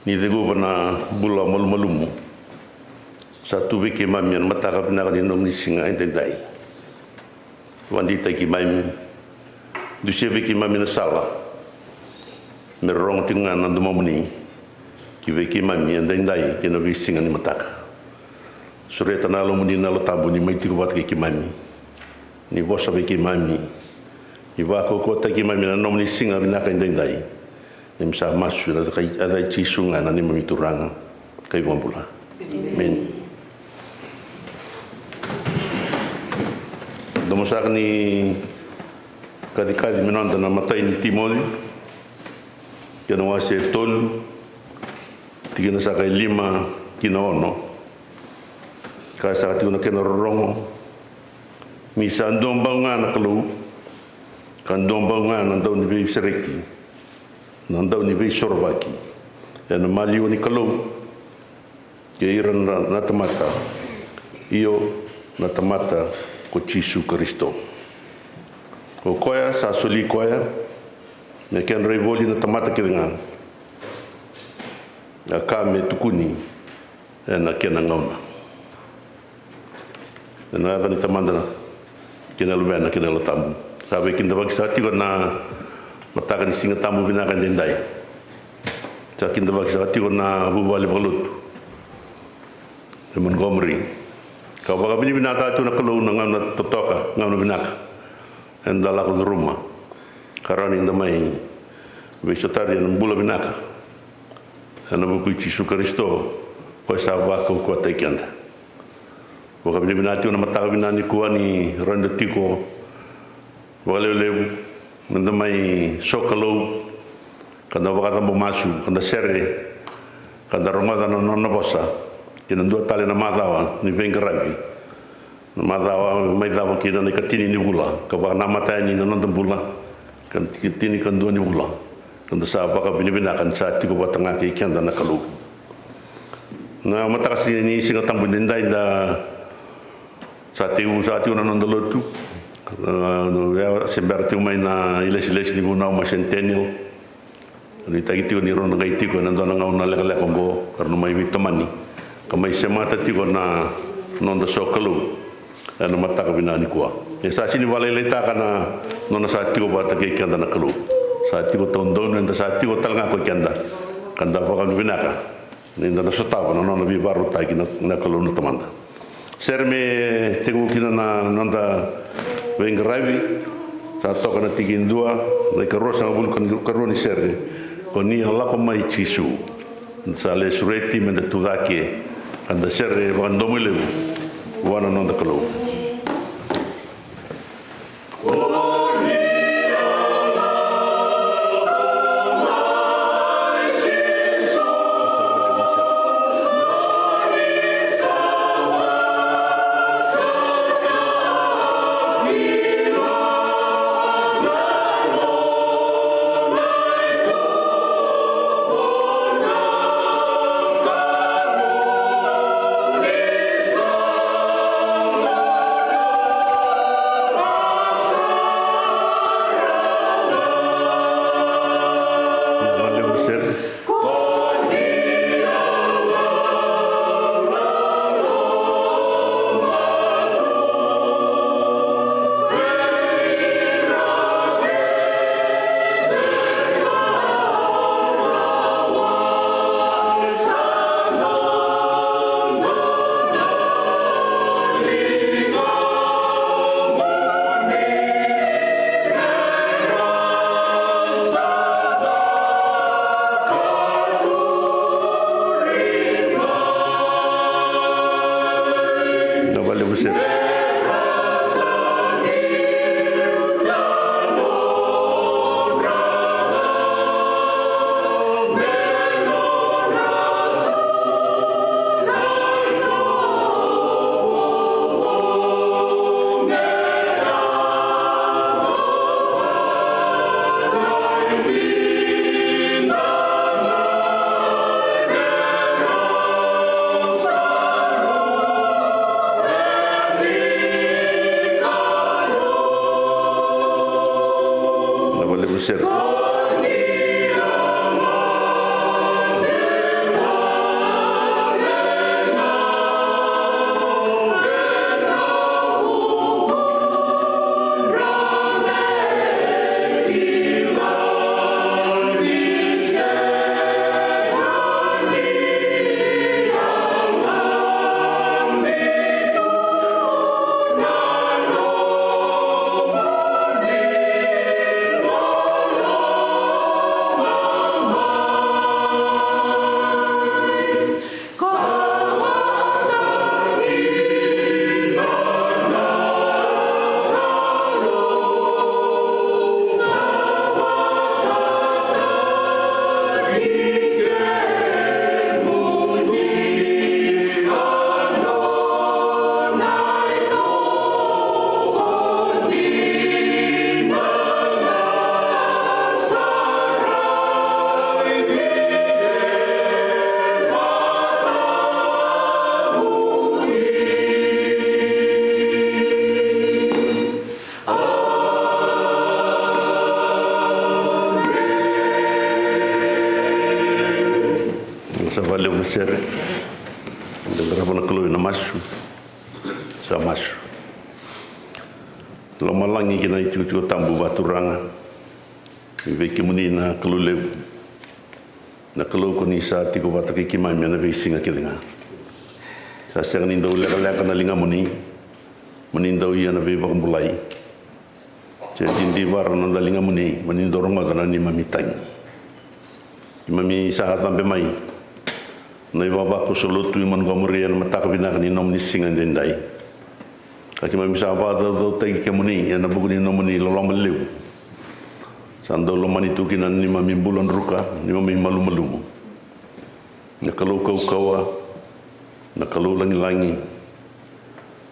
ni dego na bula malumu satu wiki mamian mataka pinaka ni nom ni singa ente dai wandita ki mami du se wiki mami na sala me rong tinga na do mamuni ki wiki mami ente dai ki no wi singa ni mataka sureta na lo muni na lo tabu ni mai tiku wat ki mami ni vosa wiki mami ni wa ko ta ki mami na nom ni singa pinaka ente dai ni msa masu ada chisunga na ni mami turanga kai wambula amen. Domosak ni kadikadi menonton na matay ni Timothy kinawa si tol tigina sa kay 5 kinaono kaya sa katiyo na kinarorong misa andombaw nga na kalu kandombaw nga nandaw ni Bey Sereki nandaw ni Bey Sorbaki yan ang maliw ni kalu kaya iran na tamata iyo na tamata ko Jesu Kristo. O koya sa suli koya na ken revoli na tamata kiringan. Na kame tukuni na ken ngauna. Na ni tamanda na kinalube na kinalotambu. Sabi kindabag sa tigo na matakan singa tamu binakan dindai. Sa kindabag sa tigo na bubali balut. Di Montgomery. Kau baka binata itu nak keluar dengan na totoka ngam binaka endala ko rumah karani ndamai vegetarian bula binaka ana buku Yesus Kristo ko sa ba ko ko tekenda baka binata itu na mata binani kuani randa tiko wale lebu ndamai sokalo kada baka tambo masu kada sere kada ramadan na bosa kina dua tali na madawa ni vengarabi na madawa mai dawa kina ni katini ni bula ka ba na mata ni na nonton bula kan kitini kan dua ni bula kan sa ba ka binibina kan sa tiko ba tanga ki kenda na kalu na mata kasi ni singa tambu dindai da sa tiu na nonton lotu no ya semberti mai na iles ni buna ma centennial ni tagiti ni ron ngai tiko na dona ngau na lek kongo karena mai vitamani kamay semata tigo na nonda sokalu na mata ka binani kuwa e sa sini waleleta kana nona sa tigo bata ke kanda na kalu sa tigo tondon na sa tigo talanga ko kanda kanda ba kan binaka ninda na sotava na nona bi baru ta na kalu na tamanda serme tigo kina na nonda vengravi sa to kana tigindua na karosa bul kan karoni serre koni Allah ko mai chisu sa le sureti men de tudake anda serre vandomile wana nonda kalu masu sa masu lo malangi kina itu tambu baturanga veki muni na kalule na kalu ko ni sa tiko bataki kimai na vesinga kilinga sa seng nindo le kana linga muni menindo ia na veva mulai jadi di war na dalinga muni menindo ronga kana ni mamitang mami sa tambe mai nei baba ko solutu man gomri an mata ka bina ni nom ni singa dendai ka ki mami sa ba do tai ke muni na bugu ni nom ni lo maliu sando lo mani tu ki ni mami bulan ruka ni mami malu malu na kalau kau kawa na kalau langi langi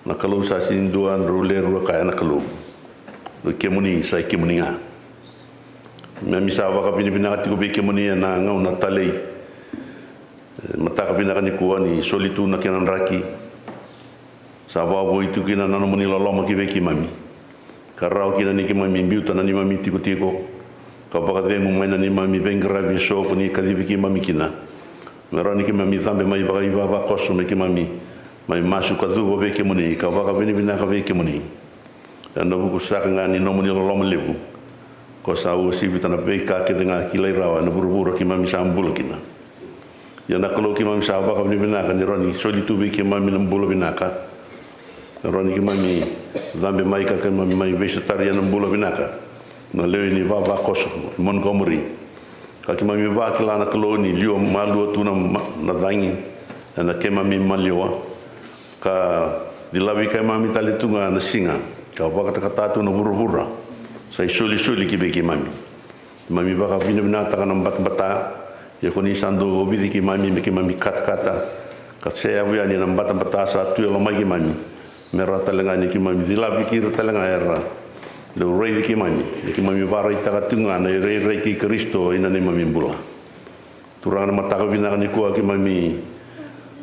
na kalau sa sinduan rule ruka na kalau lo ke muni sa ke muni nga mami sa ba ka bina ti ko be ke muni na ngau na talei mata ka bina ni kuwa ni solitu na kenan raki sa ba bo itu kina na muni lo ma ki be ki mami karau kina ni ki mami biuta na ni mami tiko tiko ka ba ka de mo mai na ni mami ben gravi so ko ni ka di ki mami kina mero ni ki mami tambe mai ba iba ba kosu me ki mami mai masu ka du be ki muni ka ba ka bina ka be ki muni dan do ku sa nga ni no muni lo ma lebu ko sa u si bitana be ka ke denga ki lai rawa na buru-buru ki mami sambul kina ya na kalau ki mami sa ba ka bina ka ni roni solitu be ki mami nambulo binaka roni ki mami zambe mai ka mami mai vegetarian nambulo binaka na leo ni va koso Montgomery ka ki mami va kila na koloni lio malu tu na dangi na ke mami malioa ka dilawi ka mami talitunga na singa ka va kata tu na buru-buru sai suli ki be ki mami va ka bina ta kana bata ya ko ni sando obidi ki mami me ki mami kata ka saya bu ani na bata sa tu lo mai ki mami mera talenga ni ki mami dilabi ki talenga era do rei ki mami va rai ta tunga na rei ki Kristo ina ni mami bula turana mata ka bina ni ko ki mami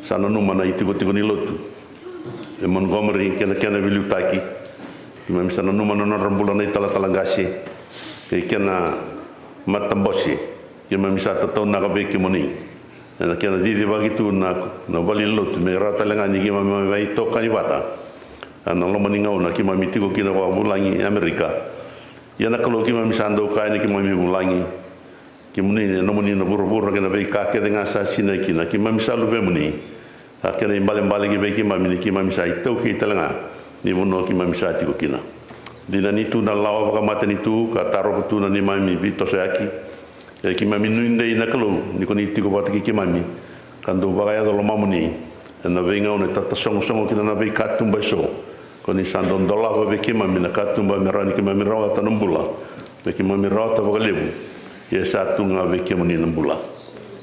sana no mana itu ko ni lotu e Montgomery kena vilu taki ki mami sana no mana no rambula ni tala gasi ke kena matambosi ki mami sa ta tona ka be ki moni na kena di bagi tu na bali lotu mera talenga ni ki mami vai toka ni bata ana lo maningau na ki mami tiko kina wa bulangi Amerika ya na kalau ki mami sando ka ni ki mami bulangi ki muni no muni no buru-buru kena be ka ke dengan sa sina kina ki mami salu be muni ha kena imbale ki be ki mami sa itu ki talanga ni bono ki mami sa tiko kina dina ni tu na lawa ka mata ni tu ka taro tu na ni mami bito sayaki ki mami nuinde na kalau ni ko ni tiko bat ki mami kando ba ya do lo mamuni na venga ona tata songo kina na be katumba so koni sandon dola ba be ki mami na katumba merani ki mami rawa tanambula be ki mami rawa ta ba lebu ye satu nga be ki mani nambula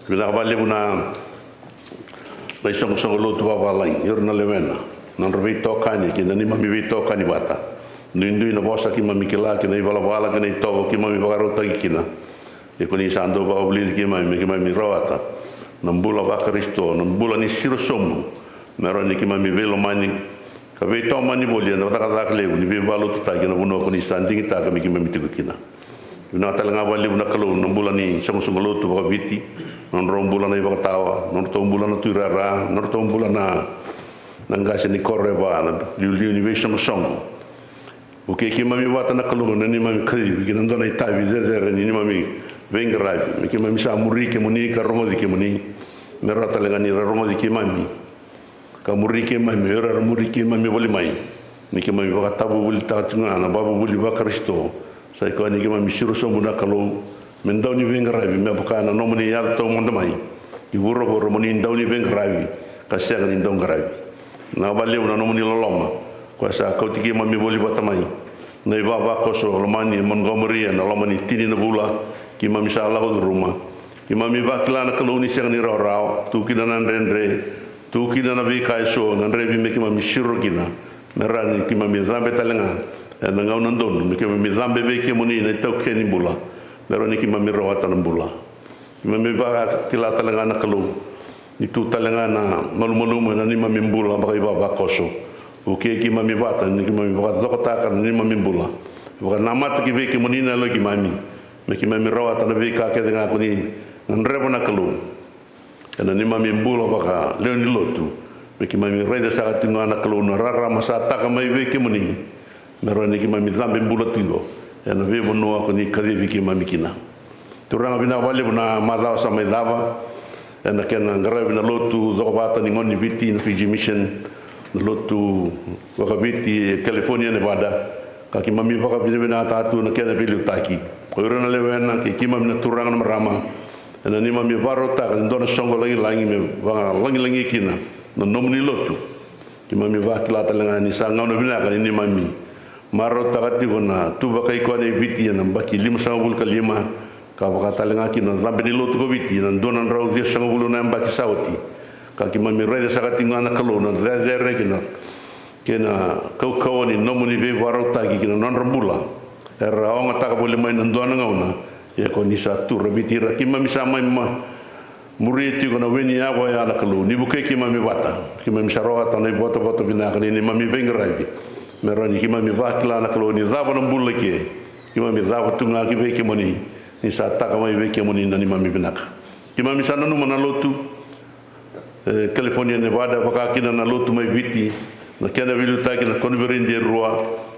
bila ba lebu na bai songo lo tu ba lai yorna levena non rovi tokani ki ni mami vi tokani bata nindu ina bosa ki mami kila ki nei bala ki nei to ki mami ba rota kina e koni sando ba obli ki mami rawa ta nambula ba Kristo nambula ni siro somu merani ki mami velo mani ka ve to mani bolia na ta lebu ni ve balu ta ki na buno ko ni standing ta ka mi ki mami tiku kina na talanga ba lebu na kalau nambula ni songo lo tu ba viti non rombula na iba tawa non tombula na turara non tombula na ngase ni korre ba na li ve songo o ke ki mami wata na kalau na ni mami kri ki na ndona itavi zezere ni mami vengravi mi ki mami sa muri ke muni ka romo di ke muni mera talanga ni romo di ke mami ka muri ke mami mera muri ke mami boli mai ni ke mami ba tabu boli ta tunga na babu boli ba Kristo sai ko ni ke mami siru so muna kalau mendoni vengravi me buka na nomuni ya to mondo mai di wuro wuro muni ndoni vengravi ka sera ni ndon gravi na ba leuna nomuni loloma ko sa ko ti ke mami boli ba tamai nei baba ko so lomani Montgomery na lomani tini na bula ki mami sa Allah do rumah ki mami ba klana kalau ni seng ni rao tu kina nan rendre tu kina na bi kai so nan revi me ki mami shiro kina merani ki mami zambe talenga na ngau nan don me ki mami zambe be ki moni na tau ke ni bula merani ki mami rawata nan bula ki mami ba kila talenga na kalau itu talenga na malu-malu na ni mami bula ba kai baba koso o ke ki mami bata ni ki mami ba zokota kan ni mami bula ba namat ki be ki moni na lo ki mami me ki mami rawata na be ka ke denga ko ni nrebo na kalu kana ni mami bula ba ka leo ni lotu me ki mami rei da sa tinga na kalau na rara masa ta ka mai ve ke muni me ro ni ki mami zambe bula tilo e na ve bono ko ni kadi vi ki mami kina turanga bina wale bona madao sa mai dava e na kena ngara bina lotu do bata ni ngoni viti na Fiji Mission na lotu wa viti California Nevada ka ki mami va bina bina ta tu na kena bilu taki ko ro na le na ki mami na turanga na marama e na ni mami varota ka ndona songo langi me va langi kina no nomni lotu ki mami va kila talanga ni sanga no bina ka ni mami maro takati kona tu ba kai ko ne viti na baki 5 ka baka talanga ki no zambe ni lotu ko viti na donan rau dia sanga bulu na baki sauti ka ki mami rede sakati ngana kalona de regina kena kau ni nomni be varo taki ki non rambula era onga taka bole mai ndona ngauna e ko ni sa tu viti ra ki mami sa mai muriti kona weni ako ya na kalu ni buke ki mami wata ki mami saroa ta nei boto bina ka ni mami vengrabi meroni ki mami vakla na kalu ni zaba na bulle ki mami zaba tunga ki ve ki moni ni sa ta ka mai ve ki moni na ni mami binaka ki mami sa nanu mana lotu California Nevada baka ki na lotu mai viti na kena vilu ta ki na converende rua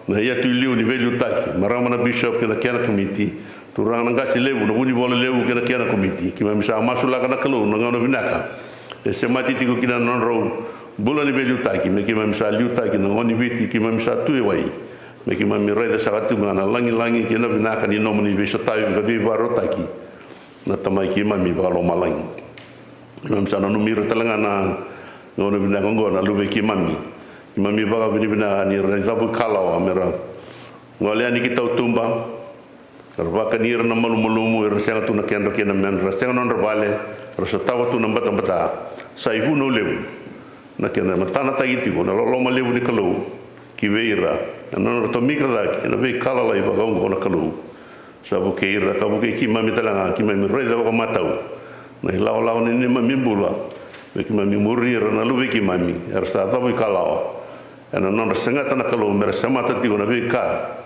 na ya tu liu ni vilu ta ki marama na bishop ki na kena committee turang nang kasi lewu na uni bola lewu kena kena komiti ki mami sa masula kana kalu na ngano binaka e semati tiku kina non ro bulan ni belu taki me ki mami sa liu taki na ngoni viti ki mami sa tu e wai me ki mami reda sa katu ngana langi kena binaka ni nomni be so tayu ga bi baro taki na tamai ki mami ba lo malang ki mami sa no miro talanga na ngono binaka ngona lube ki mami ba bina ni reza bu kalaw amera ngole ani kita utumba karva kanir na malumumu rasanga tu na kenda kena men rasanga non vale rasatawa tu namba tambata saihu no lewu na kena matana tagiti ko na lo malewu ni kalu kiveira non to mikra ki na ve kala lai ba gongo na kalu sabu keira ka bu ki mami talanga ki mami reza ko matau na law ni mami bula ki mami murir na lu ki mami rasata bu kala ana non rasanga tan kalu mer samata ti ko na ve ka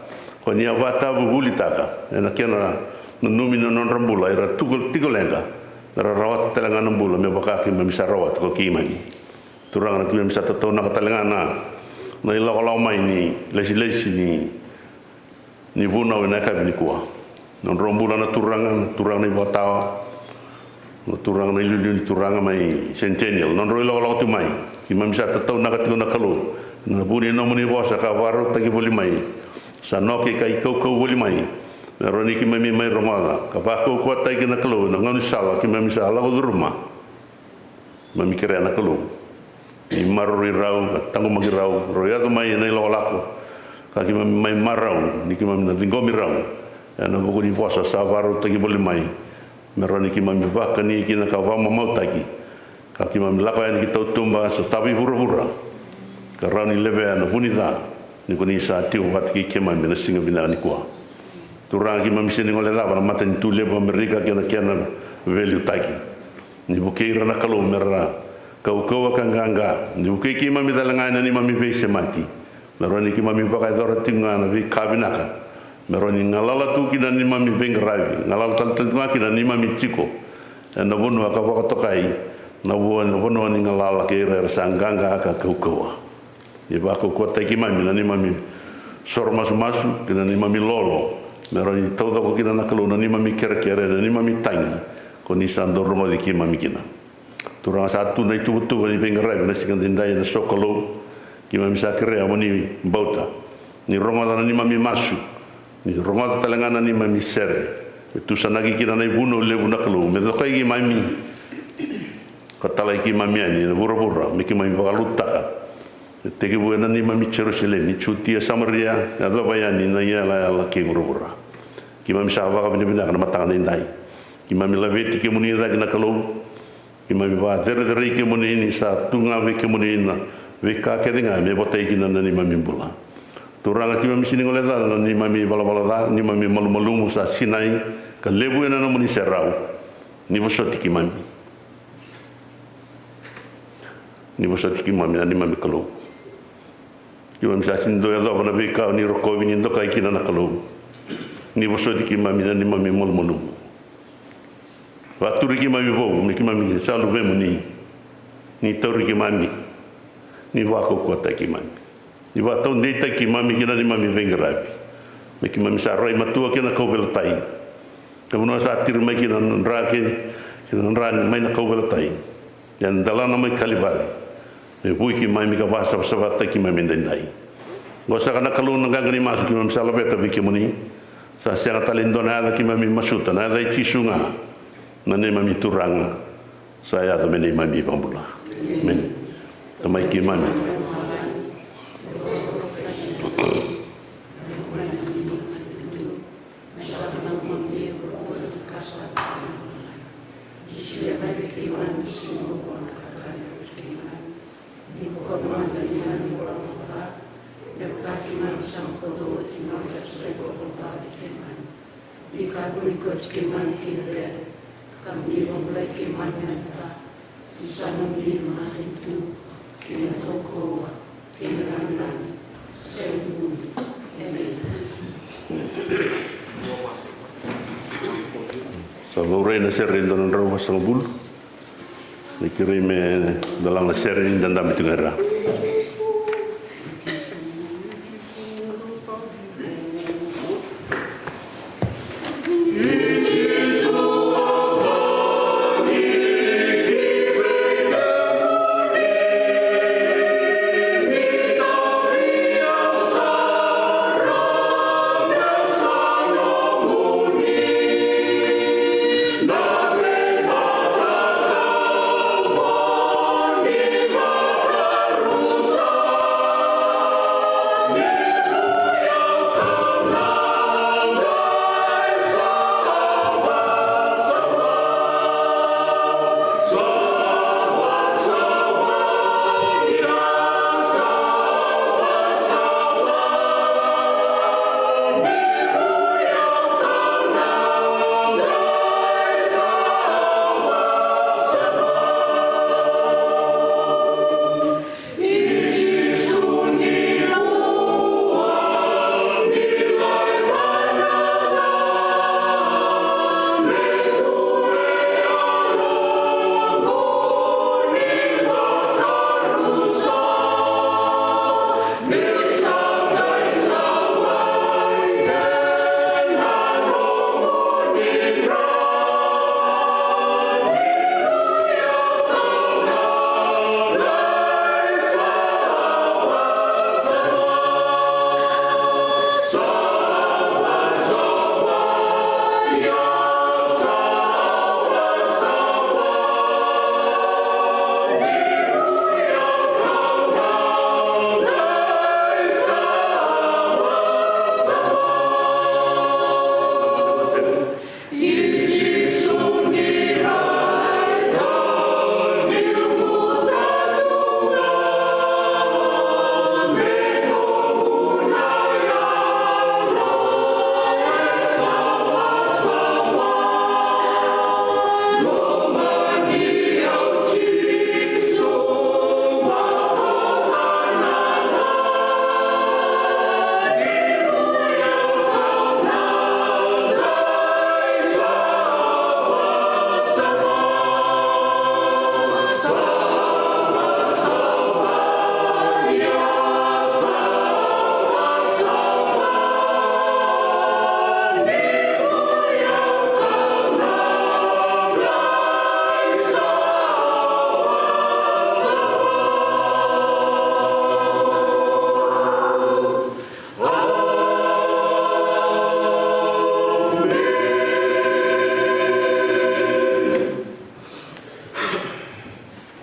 ko ni avata buli taka na kena no numino non rambula era tigo lenga era rawat telanga nambula me baka ki mami sarawat ko ki mani turang na ki mami satato na telanga na ila ko mai ni lesi ni vuna na ka ni kwa non rambula na turang ni batawa no turang na ilu turang mai centennial non ro ila tu mai ki mami satato na ka tigo na kalu na buni no muni bosa ka varo tagi boli mai sa noki kai kau boli mai roni ki mami mai romala ka ba ko tai ki na kalu na ngani sala ki mami sala ko rumah mami kira na kalu i maruri rau ka tango magi rau roya to mai nei lo lako ka ki mami mai marau ni ki mami na dingomi rau na buku di posa sa varo tagi boli mai roni ki mami ba kani ki na ka va mau tagi ka ki mami lako ni ki tau tumba so tabi hura ka rani leve na bunida ni ko ni sa tiu wat ki kema me singa bina ni kwa turang ki mami sini ngole lava na mata ni tu lebo amerika ki na kena value taki ni bukeira na kalu merra kau kanganga ni buke ki mami dalanga ni mami ve semati meroni ki mami baka dora tinga na vi kabinaka meroni ngalala tu ki na ni mami vengravi ngalala tantu ki na ni mami chiko na bono ka baka tokai na bono ni ngalala ki re sanganga ka kau iba ko kota ki mami na ni mami sor masu kina ni mami lolo meroni todo ko kina na kalu na ni mami kere na ni mami tangi ko ni sandor mo di ki mami kina turang satu na itu ni pengerai na singan dindai na sokolo ki mami sa kere amoni bauta ni ronga na ni mami masu ni ronga talanga na ni mami sere tu sanagi kina na ibuno lebu na kalu me do kai ki mami katalai ki mami ani na bura mi ki mami bakaluta tege buena ni mami Jerusalem ni cuti Samaria na do bayani na ya la ke gurura ki mami sa va ka bina na matang dai ki mami la veti ke muni da na kalu ki mami va der ke muni ni sa tunga ve ke muni na ve ka ke dinga me botai ki na ni mami bula turanga ki mami sini ngole da ni mami bala da ni mami malu sa sinai ka lebu na muni serau ni bosoti ki mami ni mami kalu ki mami sa sindo ya do na ve ka ni roko ni ndo kai ki na kalu ni bosoti ki mami ni mami malu Waturi ki mami bo, mi ki mami salu ve muni. Ni tori ki mami. ni wako ko ta ki mami ni wa to nei ta ki mami kina ni mami vengrapi me ki mami sa rai matua kina ko vel tai ka mo sa tir mai kina nra kina nra mai na ko vel tai yan dalana mai kalibari me bui ki mami ka basa sa ta ki mami ndai go sa kana kalu nga ngani masu ki mami sala beta bi ki moni sa sera talendonada ki mami masuta na dai chisunga na ne mami turanga saya ta meni mami pambula men tamai ki mami Salurai seri dan rawa sangbul, dikiri me dalam seri dan dami tengara.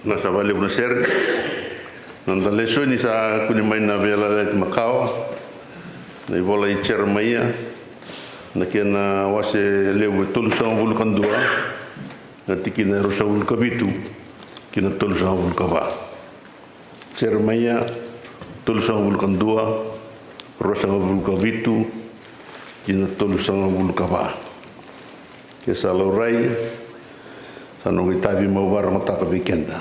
Nasa vale una ser nanda leso ni sa kuni mai na vela le Macau na vola I cer mai na kena wase lewe tolusan vulkan dua na tikina rosa vulka bitu kina tolusan vulka ba cer mai tolusan vulkan dua rosa vulka bitu kina tolusan vulka ba ke salorai sanong itabi mawar mata ka weekenda.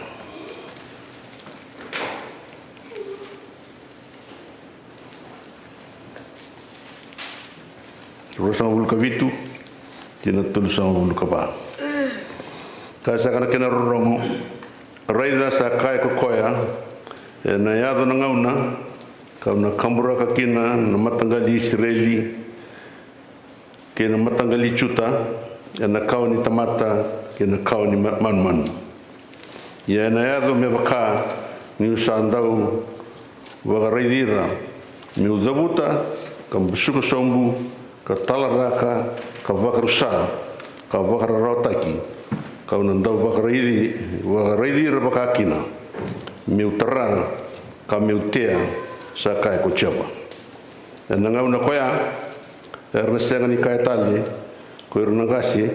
Rosang vulka vitu kina tulusang vulka ba. Kasa kana kena rongo raida sa kai ko koya e na yado na ngauna kauna kambura ka kina na matangali Israeli ke na matangali Chuta e na kau ni tamata ke na kau ni manman ia na yado me baka ni usandau wagareidira mi uzabuta ka mbusuka sombu ka talaraka ka wakarusa ka wakararotaki ka unandau wagareidira baka kina mi utara ka mi utea sa kai ko chapa e na ngauna koia erna senga ni kai tali ko erna gasi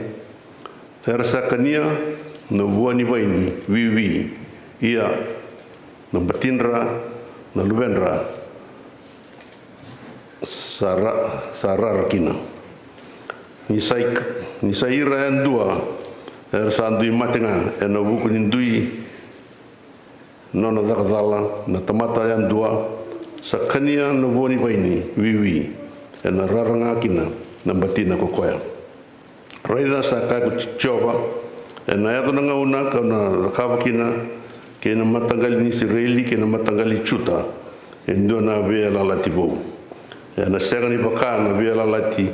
ersa kania no buani vaini wiwi ia no batindra no lubenra sara kina ni saira en dua ersa ndui matenga e no buku ni ndui nona dakadala na tamata yan dua sa kania no buani vaini wiwi e na raranga kina na batina ko koia raida sa kai ko chova e na yato na ngauna ka na kawakina ke na matangali ni Israeli ke na matangali Chuta e ndio na vea lalati bou e na senga ni baka na vea lalati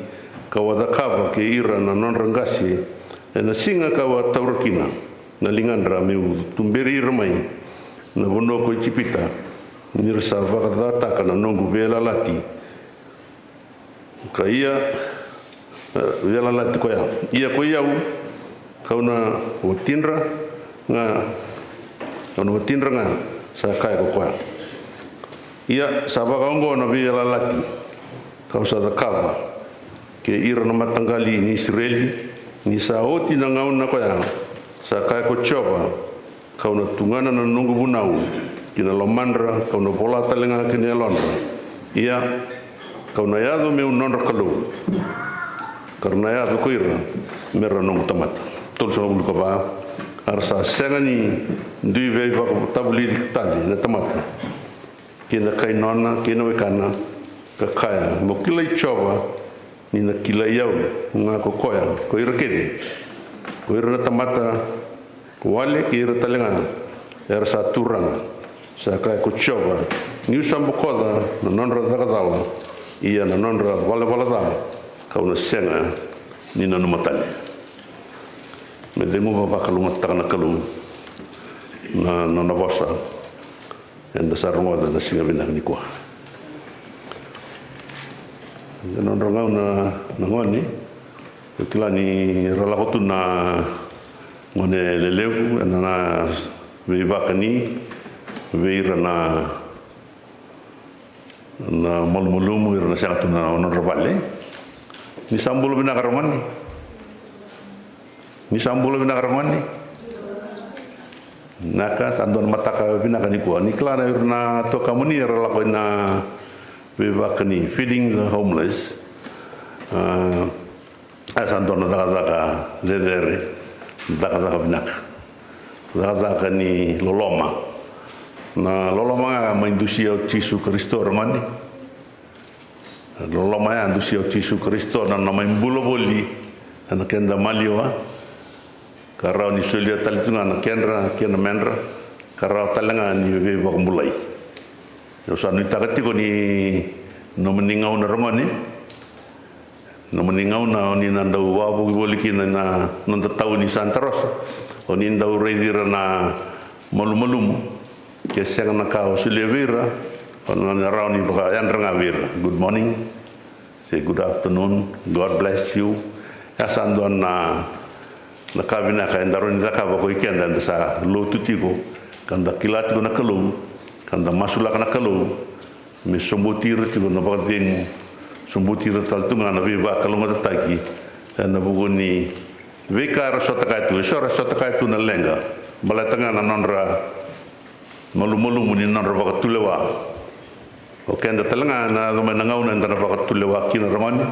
ka wadakava ke ira na nonrangasi e na singa ka wa taurakina na lingandra meu tumberi ramai na bono ko chipita ni rasa vakadata kana nongu vea lalati ka ia vea lalati ko ia ko ia kauna watindra nga sa kai ko kwa ia sabaka ongo na via lalati kausa da kava ke ira na matangali ni Israeli ni sa oti na ngauna ko ya sa kai ko choba kauna tungana na nungu bunau kina lomandra kauna bola talenga kini londra ia kauna yado me unondra kalu karena yado ko ira mera nungu tamata tol so bulu kaba arsa sengani ndui ve va tabuli tali na tamata kina kai nona kina wekana ka kaya mo kilai chova ni na kilai yau nga ko koya ko irkede ko irna tamata wale ki ir talenga arsa turanga sa kai ko chova ni usambo koda na nonra dagadala ia na nonra wala da ka una senga ni na numatali me demo va kalunga takana kalu na vosa enda sarunga da singa bina ni kwa na ronga na ngoni kila ni rala hotu na ngone lelevu na vivakani veira na malmulumu ira na satu na onorvale ni sambulu bina karomani ni sambulo bina karamani naka tandon mataka bina kani ko ni klara na to kamuni rala ko na bevakani feeding the homeless asandon daga dedere daga binak ni loloma na loloma ma indusia Yesu Kristo ramani loloma ya indusia Yesu Kristo na mai buloboli na kenda malioa karau ni sulia talitunga na kenra kena menra karau talanga ni ve bakumulai yo sanu takati ko ni no meningau na romani no meningau na ni nandau wabu boliki na nanda tau ni santaros oni ndau reidira na malum ke senga na ka sulia vira ona na rau ni baka yanranga vira good morning say good afternoon god bless you asandon na kabina ka endaron da ka ko ikenda sa lo tutiko kanda kilat ko na kalu kanda masula kana kalu me sombutir tiko na bagdin sombutir taltunga na viva kalunga taki na buguni veka rasota ka tu so rasota ka tu na lenga balatanga na nonra malumulu ni nonra bakatulewa o kenda talanga na do manangauna na bakatulewa kina ramani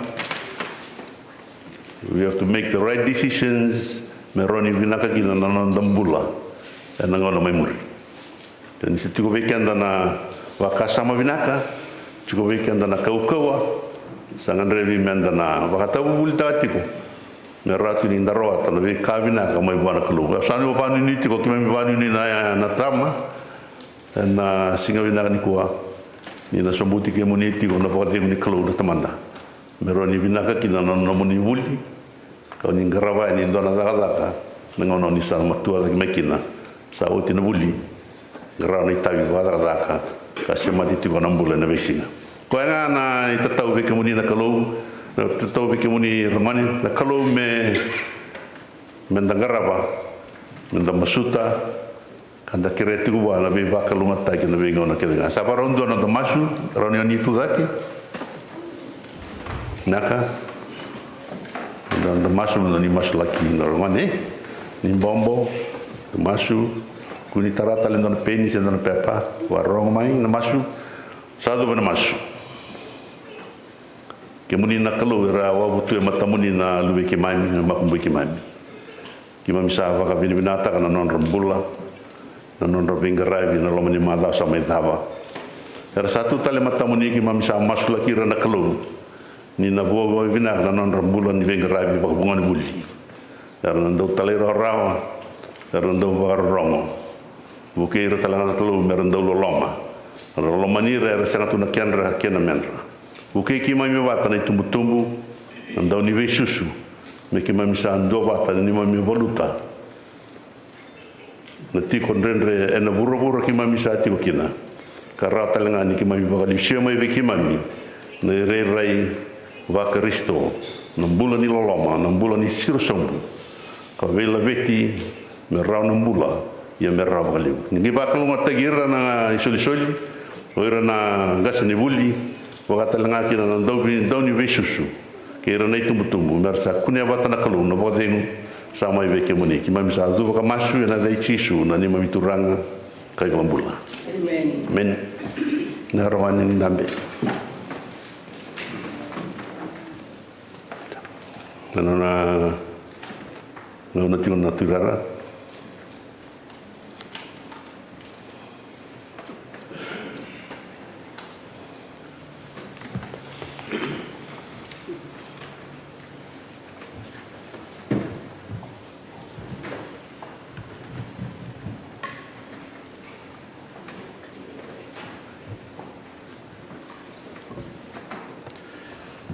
we have to make the right decisions meroni vinaka kina na nandambula na ngona mai muri dan situ ko vekenda na wakasama vinaka chuko vekenda na kaukawa sangan revi menda na wakatabu bulta tiko merati ni ndaro ta na vekavina ka mai bana kulu sanu panu ni tiko kimi banu ni na tama na singa wina ni kua ni na sombuti ke muniti ko na pokate ni kalau na tamanda mero ni wina ka kina no muni wuli ko ni ngarawa ni ndona daka ngono ni sa matua ki mekina sa uti na wuli ngarawa ni tawi wa daka ka sema ti ko na mbula na vesinga ko nga na itatau be ke muni na kalau tatau be ke muni ramani na kalau me ngarawa menda masuta kanda kire tu wa na be bakalunga ta ki na be ngona ke nga sa parondo na tomasu roni ni tu daki naka dan tomasu ni masu laki normane ni bombo tomasu kuni tarata le don penis dan pepa warong mai na masu sadu bana masu ke muni na kalu ra wa butu matamuni na luwe ke mai na makumbu ke mai ki mami sa va ka binata kana non rambula na non robingarai na lomani mada sa mai dava era satu tale matamuni ki mami sa masula kira na kalu ni na bo vina na non rambula ni bingarai ba bunga ni buli era ndo tale rawa era ndo var romo bukeiro talanga na kalu merendo loma lomani era sangat na kianra kena menra buke ki mami wa tana tumbu ndo ni ve susu me ki mami sa ndo bata ni mami voluta na tiko ndendre ena buru ki mami sa tiko kina karata lenga ni ki mami bakali shema ve ki mami na rai va Kristo na bula ni loloma na bula ni sirosombu ka vela veti me rau na bula ya me rau bakali ni bakalo matagira na isoli ora na gasa ni buli wakata lenga kina na ndo ni ve susu kira nei tumbu mersa kunia batana kalu no bodenu sama ibe ke muni ki mami sa du ka masu na dai chisu na ni mami turanga kai bambula amen men na rawani ni dambe na tino naturara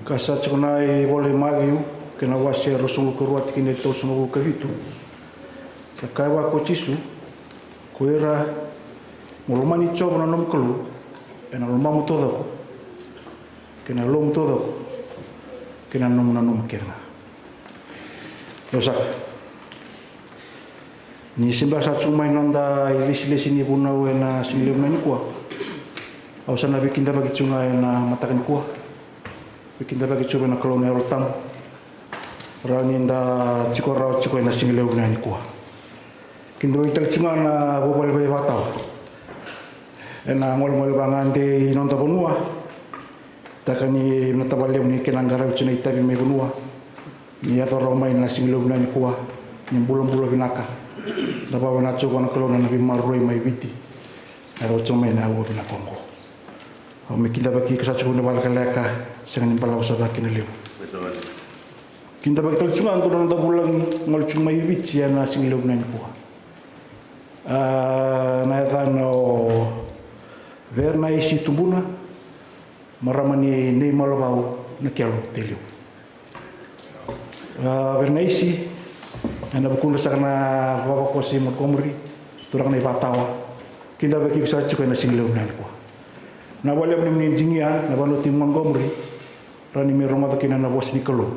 Kasa chuna e vole magiu ke na wase rosungu kurua tikine to sungu kavitu sakai wa kochisu koera molomani chobna nom kolu ena lomamu todo ke na lom todo ke na nom na nom kena yosa ni simba sa chuma inonda ilisi ni buna wena simlemna ni kwa au sana bikinda bagi chunga na matakan kwa bikinda bagi chuma na kolone rotam rani nda chikora chiko na simlemna ni kwa kindo ital chunga na bobal bay batao ena ngol bangande inonda bonua takani natabale ni kenangara chuna itabi me bonua ni ato roma na simlemna ni kwa ni bulo binaka dapat wana coba nak keluar nabi maroi mai biti aro cuma na wo bina kongo o me kinda baki kasa chune bal kaleka sengan pala usada kineleu kinda baki tol cuma antu nanda bulang ngol cuma mai biti ya na singileu nan ko na rano verna isi tumbuna maramani nei malabau na kialo teleu verna isi anda buku sakana bapa kosi Montgomery turang na ibatawa kinda baki bisa chiko na singileu nan ko na wale ni engineer na bano tim Montgomery rani me ronga kina na bos nikolo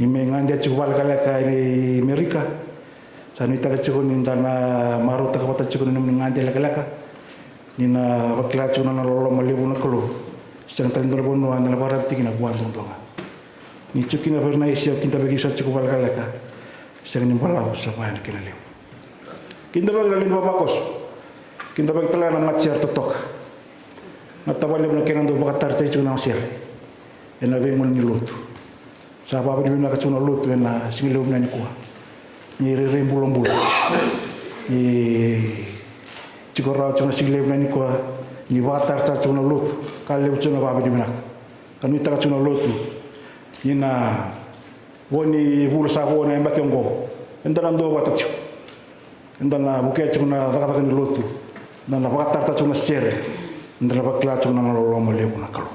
ni me nganja chiko bal kala ka ni Amerika sanu ita chiko ni ndana maru ta kata chiko ni nganja la kala ka ni na wakila chiko na lolo malibu na kolo sang tandor bono na barat tikina buan donga ni chukina berna isia kinda baki bisa chiko bal kala ka sengan nimpalau sama yang kena leu. Kinda bagi lalin babakos, kinda bagi telah nama ciar totok. Nata balik nak kena do bakatar teh cuna siar. Ena bengun ni lutu. Sapa apa dibina kacuna lutu ena singileu nanya kuah. Ni rere bulan. Ni cikorau cuna singileu nanya kuah. Ni batar ta cuna lutu. Kalau cuna apa dibina. Kami tak cuna lutu. Ina woni bursa wona mbakiongo ndana ndo watachu ndana bukechu na vakavaka ni lotu na napakatarta chuna sere na napakla chuna na lolo maleu na kalo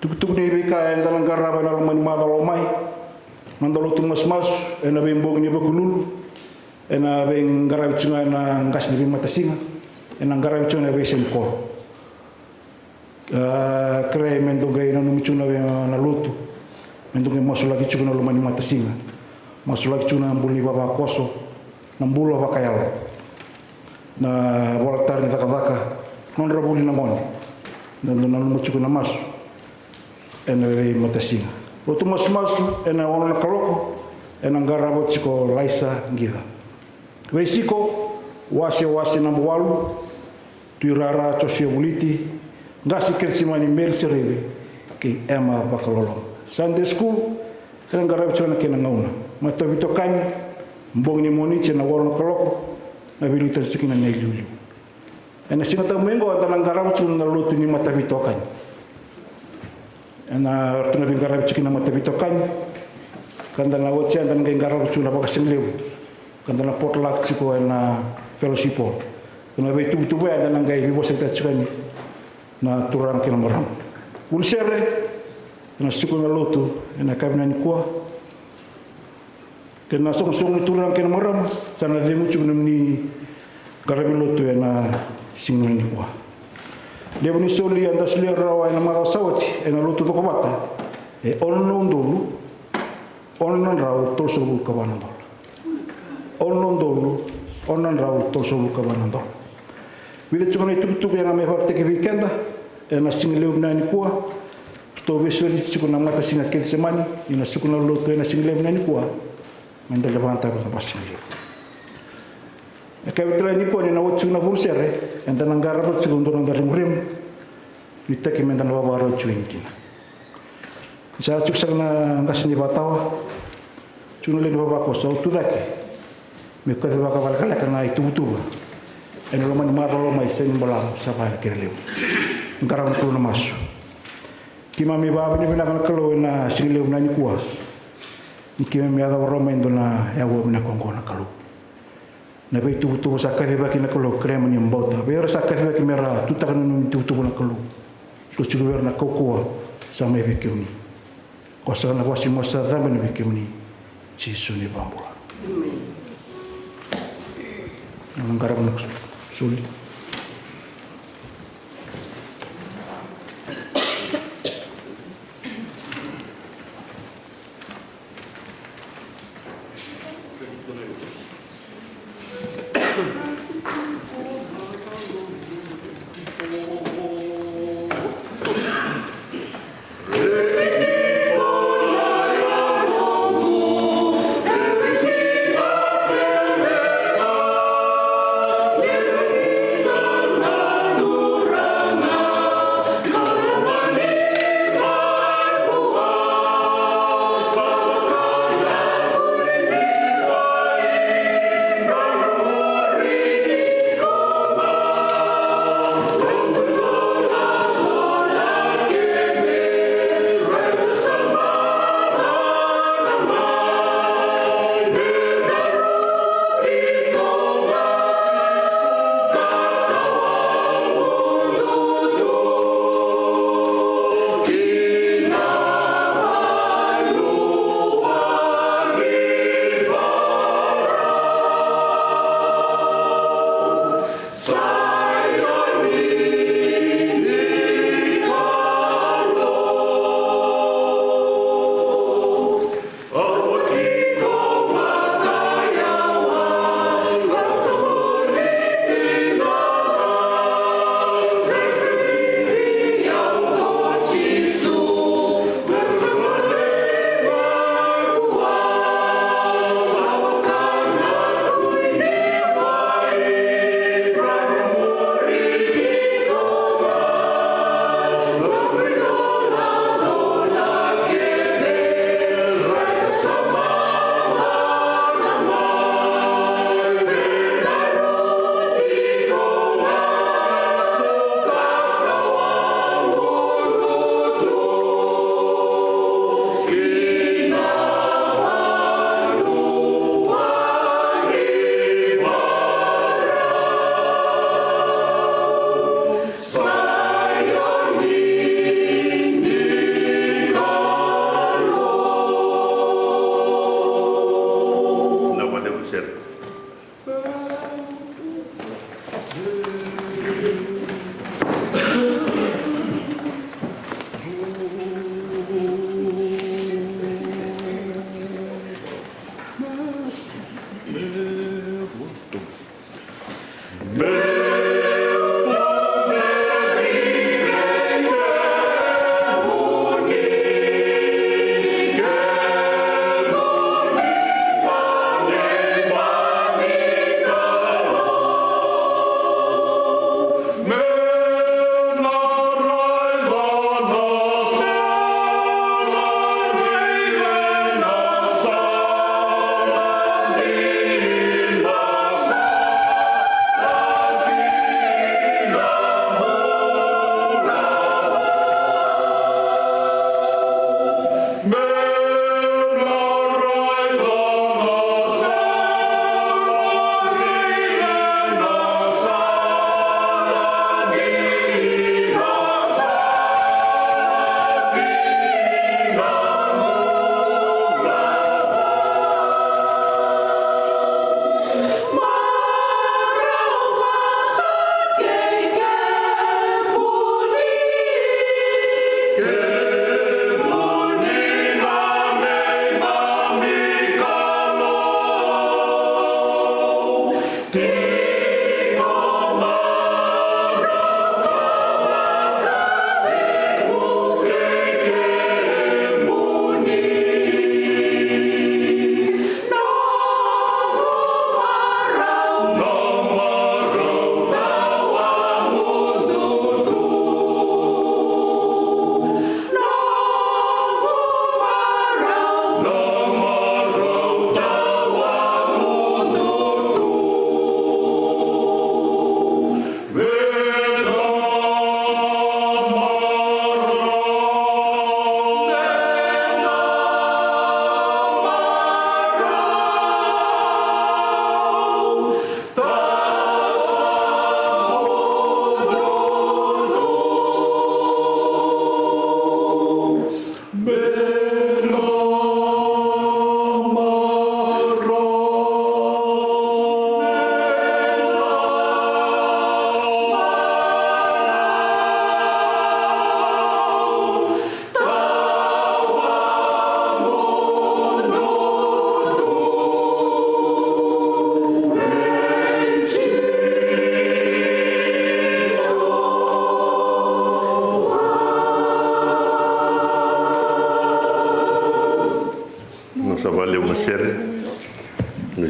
tuk ni bika en dalang garaba na lomani madalo mai mandalo tumas mas en abembong ni bakululu en abeng garab chuna na ngas ni matasinga en garab chuna besen ko kre mendongai na numichuna na lutu mendongai masulagi chuna lomani matasinga masulagi chuna mbuli baba koso na mbulo bakayal na voltar ni takavaka non rabuli na mon na numuchuku na masu ena matasinga o tu masu ena ona kaloko ena garabo chiko laisa ngira weisiko wasi na mwalu tuirara chosio buliti ngasi kersimani mel serebe ki ema bakalolo Sunday school ena garabo chona kena ngauna matovito kani mbong ni moniche na wala kaloko na bilu tersuki na neliuli ena singata mengo atalang garabo chuna lutu ni matavito kani ena tuna bin garabo chuna matavito kani kanda na woche anda ngai garabo chuna bakasingleu kanda na potluck siko ena fellowship kuna be tu anda ngai bibo sekta chukani na turang kina maram ulsere na siko na lutu ena kabina ni kwa kena song turang kena maram sana dia muncul ni garabilo tu ena singul ni kwa dia buni soli anda soli rawa ena mara sawati ena lutu to komata onnon dulu onnon raw to sulu kabanan dol onnon dulu onnon raw to sulu kabanan dol bila cuma itu yang ame horte ke weekenda ena singul na ni kwa to besori cuma mata singa kel semani ina sukuna lutu ena singul na ni kwa menda levanta ko passion e kawitra ni ko ni na wotsu na bulsere enda nangara ro segundo na rimrim nita ki menda na baro chuinkin sa chuksa na ngasni batawa chuno le baba ko so tu dake me ko de baka bala kana itu en lo man maro mai sen bola sa ba kirleu ngara ko na masu ki mami baba ni bina kana kalo na sileu na ni kuwa iki me ada roma indona ya wo na kongona kalu na be tu sakare ba kina kalu krema ni mbota be ora sakare ba kimera tu ta kanu tu na kalu so chuver na kokoa sa me be kiuni ko sa na wasi mo sa da me be kiuni ci suni bambula nang garab na suli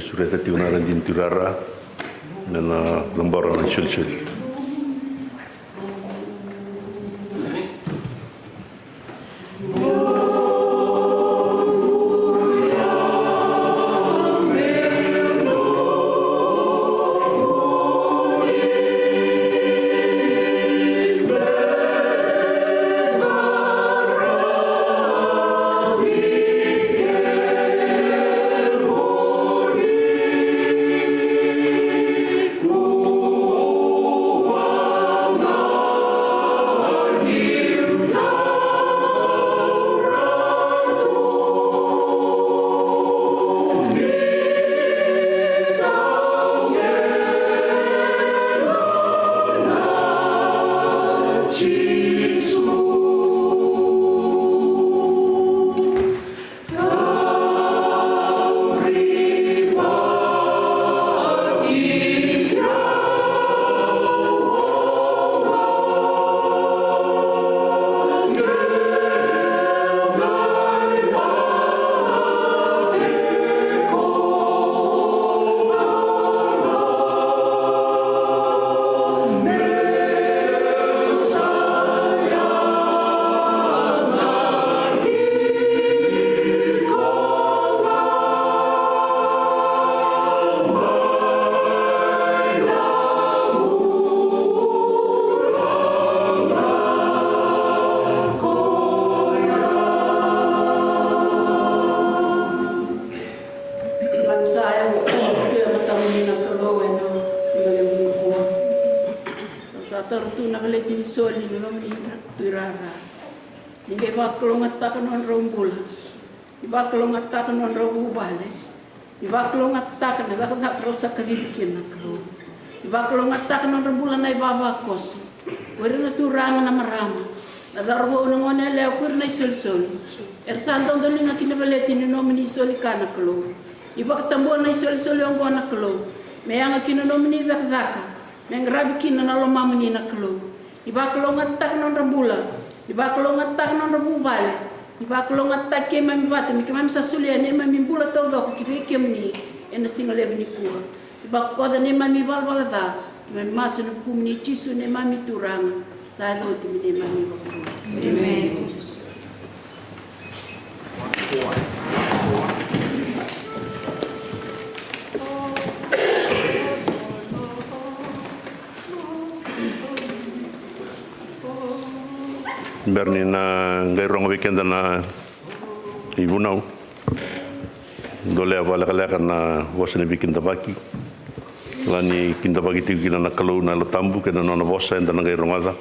sureta tiuna randin turara na lambora na sul. Ibaklong attack non robu bale. Ibaklong attack na dak rosa kadibikin na kro. Ibaklong attack non rebulan na ibaba kos. Wala na turang na marama. Na darbo na ngone leo kur na sol. Ersandong doling akinabaletti ni nomini solikana klo. Ibak tambo na sol yung gona klo. Mayang akinonomini dakdaka. Meng rabikin na lomamuni na klo. Ibaklong attack non rebula. Ibaklong attack non rebu bale. Ibaklong attack ke mami bata mi kemam sasulia ne mami bula todo ko kibe kemni ena singale ni kuwa ibakkoda ne mami balbala da mami masu no kumni chisu ne mami turang sa do ti ne mami bakko amen Berni na gairong weekend na ibunau dole avala kala na wasne bikin tabaki lani kintabaki tigina na kalau na lotambu kena nona bossa enda na gairong ada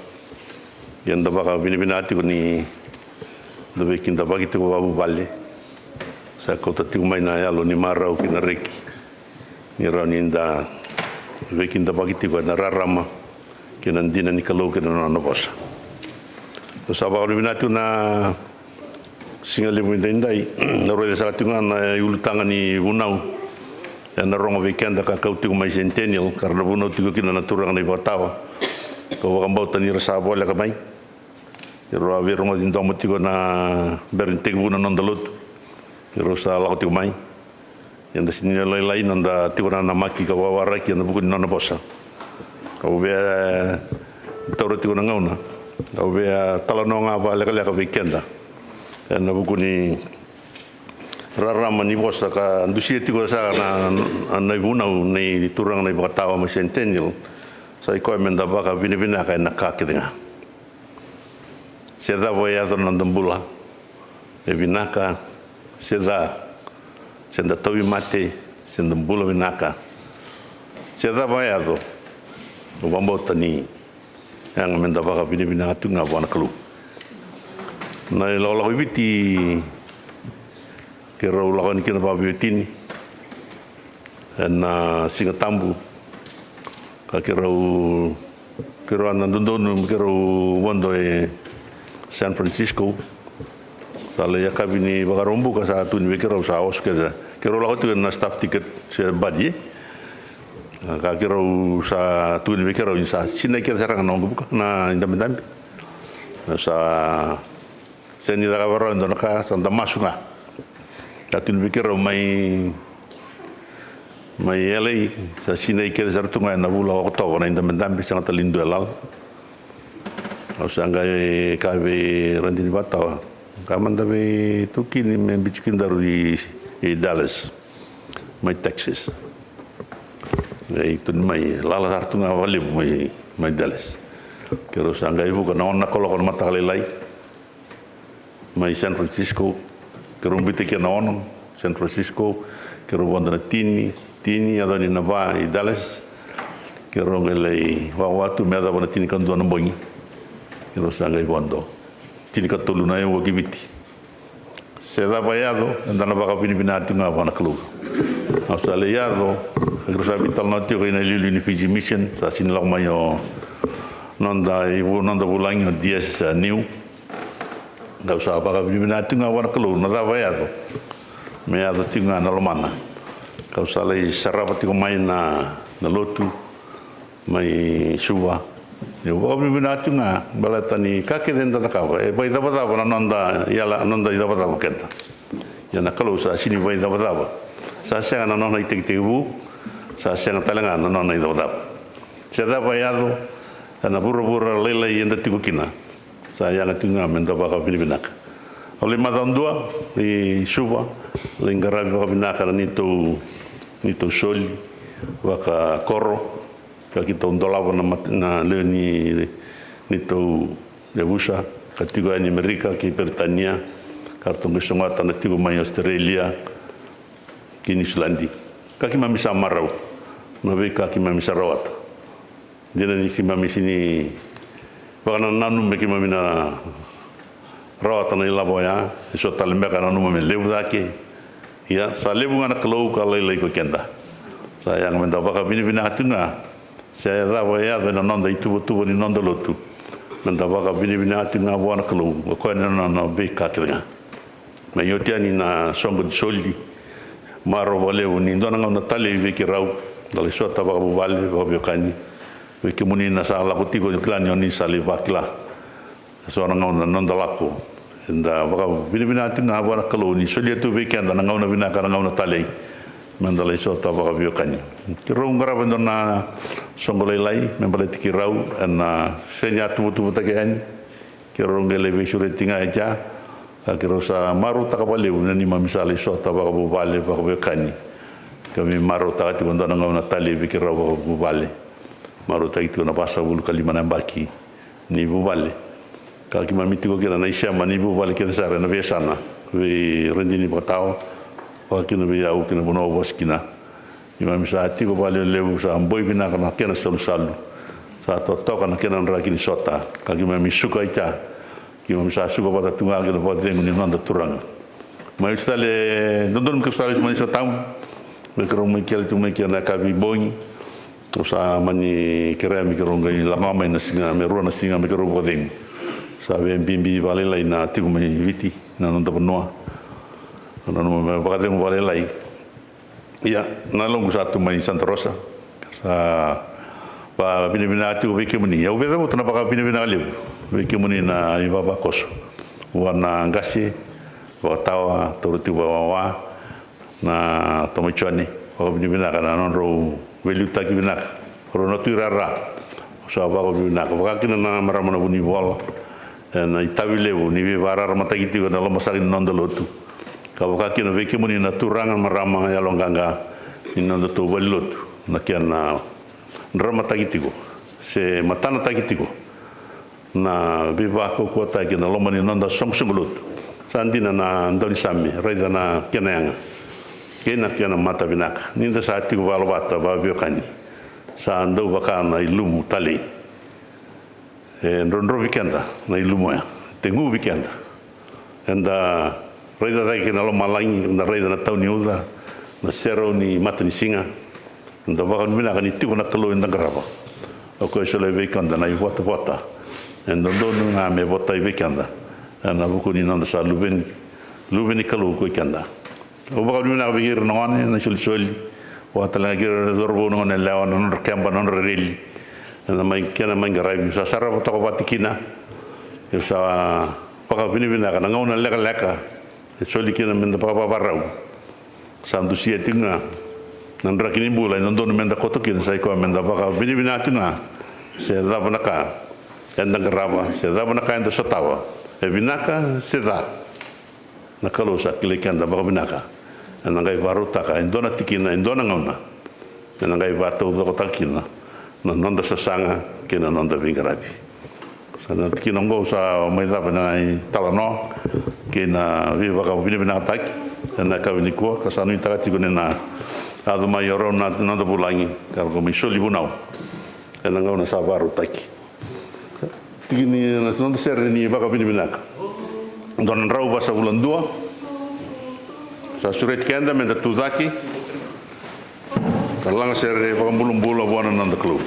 yanda baka binati ko ni do bikin tabaki to babu balle sa ko tati mai na yalo ni marau kina reki ni raninda bikin tabaki ko na rarama kena ndina ni kalau kena nona bossa. Terus apa kalau binatu na singa limu indai na roda sa tunga na ulutangan ni bunau dan na rongo weekend ka kautu mai centennial karena bunau tigo kina na turang na ibatawa ko wa kambau tani rasa bola ka mai ro ave rongo din domo tigo na berinte bunau nondalut ro sa la tigo mai yanda sini lai nanda tigo na maki ka wawara ki na bukun na bosa ko be toro tigo na ngauna au vea talanonga va leka weekenda na bukuni rarama ni bosa ka ndusia tiko sa na ibunau ni turang na ibatawa ma centennial sa iko menda baka vinivina ka na kakidenga seda voya don ndambula e vinaka seda senda tobi mate senda mbula vinaka seda voya do o bambota ni yang menda baka bina tunga wana kalu na la witi ke ro la kan kina ba witini na singa tambu ka ke ro anan dondon ke ro wondo e San Francisco sale ya kabini baka rombu ka sa tun we ke ro sa os ke ro la hotu na staff ticket se badi ka kira sa tuin we kira sa sina kira sarang nong buka na indam sa seni da kawaro ndo ka sa nda masunga ka tuin we kira mai mai elei sa sinai kere sartunga na vula o to na inda mendambi sanga talindu elal au sanga ka ve randini batawa ka manda ve tukini me bichikindaru i Dallas mai Texas ei tun mai lala sartunga vale mai Dallas kero sanga ibu kana onna kolo kon mata lai mai San Francisco kero mbite ke na ono San Francisco kero wanda tini adoni na va i Dallas kero ngelei wa watu me ada bona tini kan dona bongi kero sanga ibondo tini ka tolu na yo gibiti se da vayado andana va kapini binati nga va na klu australiado kero sa vital na tio ina lilu ni Fiji mission sa sin lo mayo nonda bulango 10 new da sa va kapini binati nga va na klu na da vayado me ada tinga na lomana kau salai sarapati ko mai na lotu mai suwa e wa binatu nga balatani kake denta takau e bai daba daba nanda yala nanda daba daba kenta yana kalau sa sini bai daba daba sa senga na nona itektebu sa senga talanga na nona daba daba sa daba yado ana burra lela yenda tikukina sa yana tunga menda baka binaka oleh madandua i suwa lingarabi baka binaka nito soli waka koro ka kita undolava na leoni nito lebusa katigo ani Amerika ki Britania kartung kesungata na tigo mai Australia ki New Zealand kaki mami samarau nabe kaki mami sarawat dina ni si mami sini baka nanu me ki mami na rawat na ilaboya iso talembe kana nanu me lebu dake ya sa lebu ngana klau kalai lai ko kenda saya yang menda baka bini atunga saya da ya da nonda itu ni nonda lotu menda baka bini atunga wana klau ko na be ka kida me yotiani na songo soldi maro vale uni ndona ngona tale ve ki rau dale sota baka vale baka kani ve ki muni na sala ko tigo klani oni sali bakla so ngona nonda lako nda baka bina tinga wana kaloni so dia tu weekend na ngauna bina kana ngauna tale mandalai so ta baka biokani kiro ngara bandona songolai lai membale tikirau ana senya tu takean kiro ngele besure tinga aja kiro sa maru takabale unani mamisale so ta baka bubale baka biokani kami maru ta ti bandona ngauna tale bikirau baka bubale maru ta itu na pasa bulu kalimana baki ni bubale kaki mamiti ko kira na isya manibu bali kita sara na vesana we rendini batao wa kina be au kina bono boskina imam sa ati ko bali lebu sa amboi bina kana kena salu sa to kana kena ra kini sota kaki mami suka ita ki mami sa suka bata tunga kina bota ngoni nanda turang mai stale dondon ko stale mani sa tam me kro me kel tu me kena kabi boni to sa mani kira mi kro ngai la mama na singa me ro na singa me kro bodeng sabe bimbi vale lai na tigo me viti na nonda bonoa na no me bakade mo vale lai ya na longo satu mai Santa Rosa sa pa bina tu veke muni ya ubeda mo tuna baka bina liu veke muni na i baba koso wana ngasi wa tawa toruti wa na tomochani wa bina kana non ro velu taki bina ro no tuirara sa baka bina ka kina na maramana buni bola na itavilevu ni varar matagiti na lo masakin nonda lotu kawaka kino veke muni na turangan marama ya longanga ni nonda to lotu na kiana drama tagitigo se matana tagitigo na viva ko kota kina lo mani nonda songsong lotu sandina na ndoni sami raida na kiana kiana mata binaka ninda sa atigo valvata ba biokani sa ando bakana ilumu tali nronro vikenda na ilumoya tengu vikenda enda raida dai na lo malangi na raida na tauni uda na sero ni matani singa enda bakan mina kan itu na kalo enda grava ako sole vikenda na iwata enda donu na me bota vikenda na buku ni nanda sa lubeni kalo ko vikenda o bakan mina vigir no ane na sul wata la gir zorbo no na lawan no kamba no reli na mai kena mai garai sa sara to ko batikina sa paka bina kana ngauna leka soli kena men pa barau sandu sia tinga Nandra kini bula non don menda koto kin sai ko menda baka bini bina tuna se da banaka enda garaba se da banaka enda sotawa e binaka se da nakalo sa kile kanda baka binaka enda ngai varuta ka endona tikina endona ngona enda ngai vato do takina nonda sasanga kina nonda vingarabi sana tikina ngo sa mai da bana talano kina viva ka bini bina tak enda ka bini ko ka sanu itaka na ado mai oro na da bulangi ka ko mi soli bunau ena ngau na sa varu taki tini na non da ser ni baka bini binak don rau basa bulan dua sa suret kenda men da tuzaki kalang ser baka bulum bula buana nan da club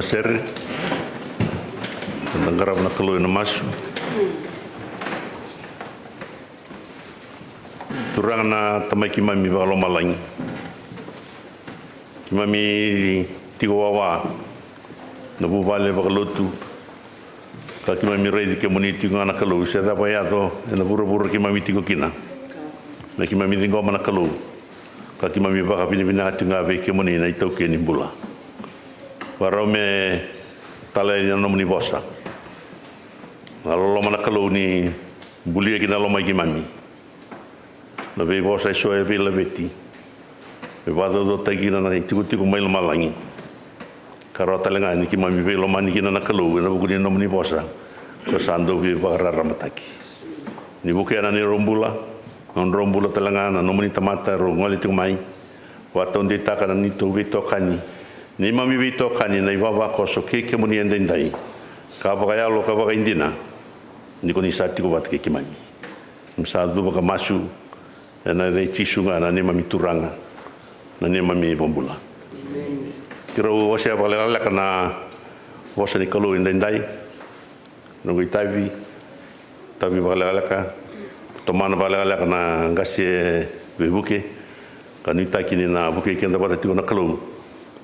Ser tentang na kalu na masu turang na tamai kimami bakalo malang kimami tiwawa na bubale bakalo tu ka kimami rei di community ngana kalu seda bayato na buru-buru kimami tigo kina na kimami dingo mana kalu ka kimami baka binibina tunga be community na itau kini bula warau me tale yang nomni bosa. Kalau lo mana kalau ni bulia kita lo mai kimami. Lebih bosa isu lebih lebeti. Bebado do tagi na tiku mai lo malangi. Karo tale ngani kimami be lo mani kina na kalau na bukuni nomni bosa. Kesando be bara ramataki. Ni bukan ni rombula. Non rombula tale ngana nomni tamata ro ngoli tu mai. Waton ditakan ni tu vitokani. Ni mami vito kani na iwawa ko so ke muni endendai ka baka lo ka baka indina ni ko ni sati ko bat ke kimani msa du baka masu e na dei tisunga na ne mami turanga na ne mami bombula kiro wase vale kana wase ni kalu indai nungui tavi vale ka tomana vale kana ngasi bebuke kani takini na buke kenda bata tiko na kalu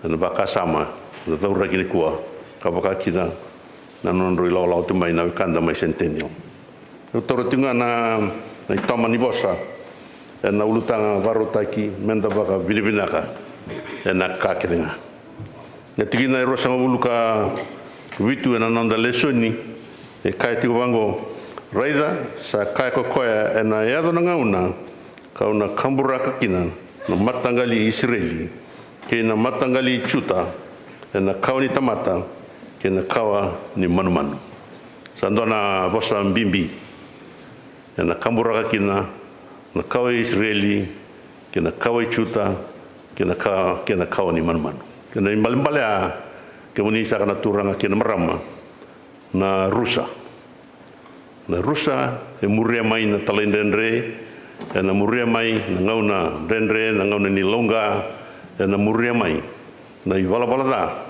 na baka sama na taura kini kua kapaka kina na nonroi lau tu mai na kanda mai centennial o toro tinga na toma ni bosa na ulutanga varotaki menda baka bilibinaka na kakelinga na tigina rosa uluka vitu na nonda lesoni e kai tiko bango raida sa kai ko koya na yado na ngauna kauna kamburaka kina na matangali Israeli ke na matangali chuta na kauni tamata ke na kawa ni manu sandona bosa mbimbi na kamburaka kina na kawa Israeli ke na kawa chuta ke na kawa ni manu ke na imbalaya ke muni sa kana turanga ke na marama na rusa e muria mai na talendendre na muria mai na ngauna dendre na ngauna ni longa na muria mai na iwala da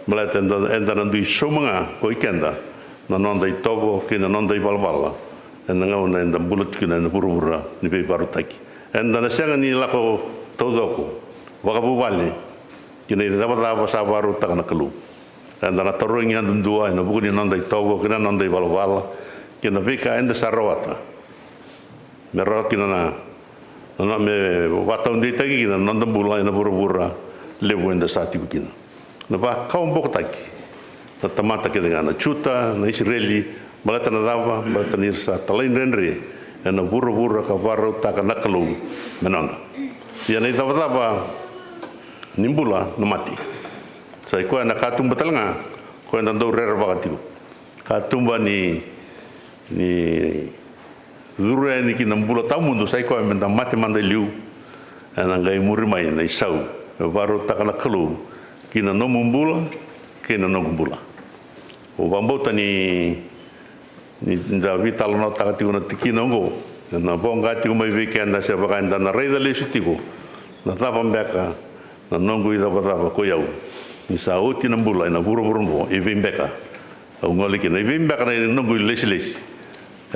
malata enda na dui somanga ko ikenda na nonda i togo ke na nonda i balbala na ngauna enda bulut kina na burubura ni be barutaki enda na sanga ni lako todoko wakabu wale kina i da sa baru ta na kalu enda na torongi andua na buguni nonda i togo kina nonda i balbala kina vika enda sarawata me rokina na me watau ndi tagi kina nonda bula na burubura levo enda sati kina na va kaum bokotaki na tamata ke na chuta na Israeli malata na dava malata ni sa talain renre na burubura ka varo ta ka nakalu menanda ya nei dava nimbula na mati sai ko na katum batalanga ko na do rera bagatiku katumba ni zure ni ki nambula tamundu sai ko menda mate manda liu ana ngai muri mai na isau varo ta kana kalu kina no mumbula kina no gumbula o bambota ni da vital no ta ti una tikina ngo na bonga ti mai weekend se baka nda na reida le sutiko na ta bambeka na nongu ida bata ko yau ni sa oti nambula na buru ngo e vimbeka au ngoli kina e vimbeka na nongu les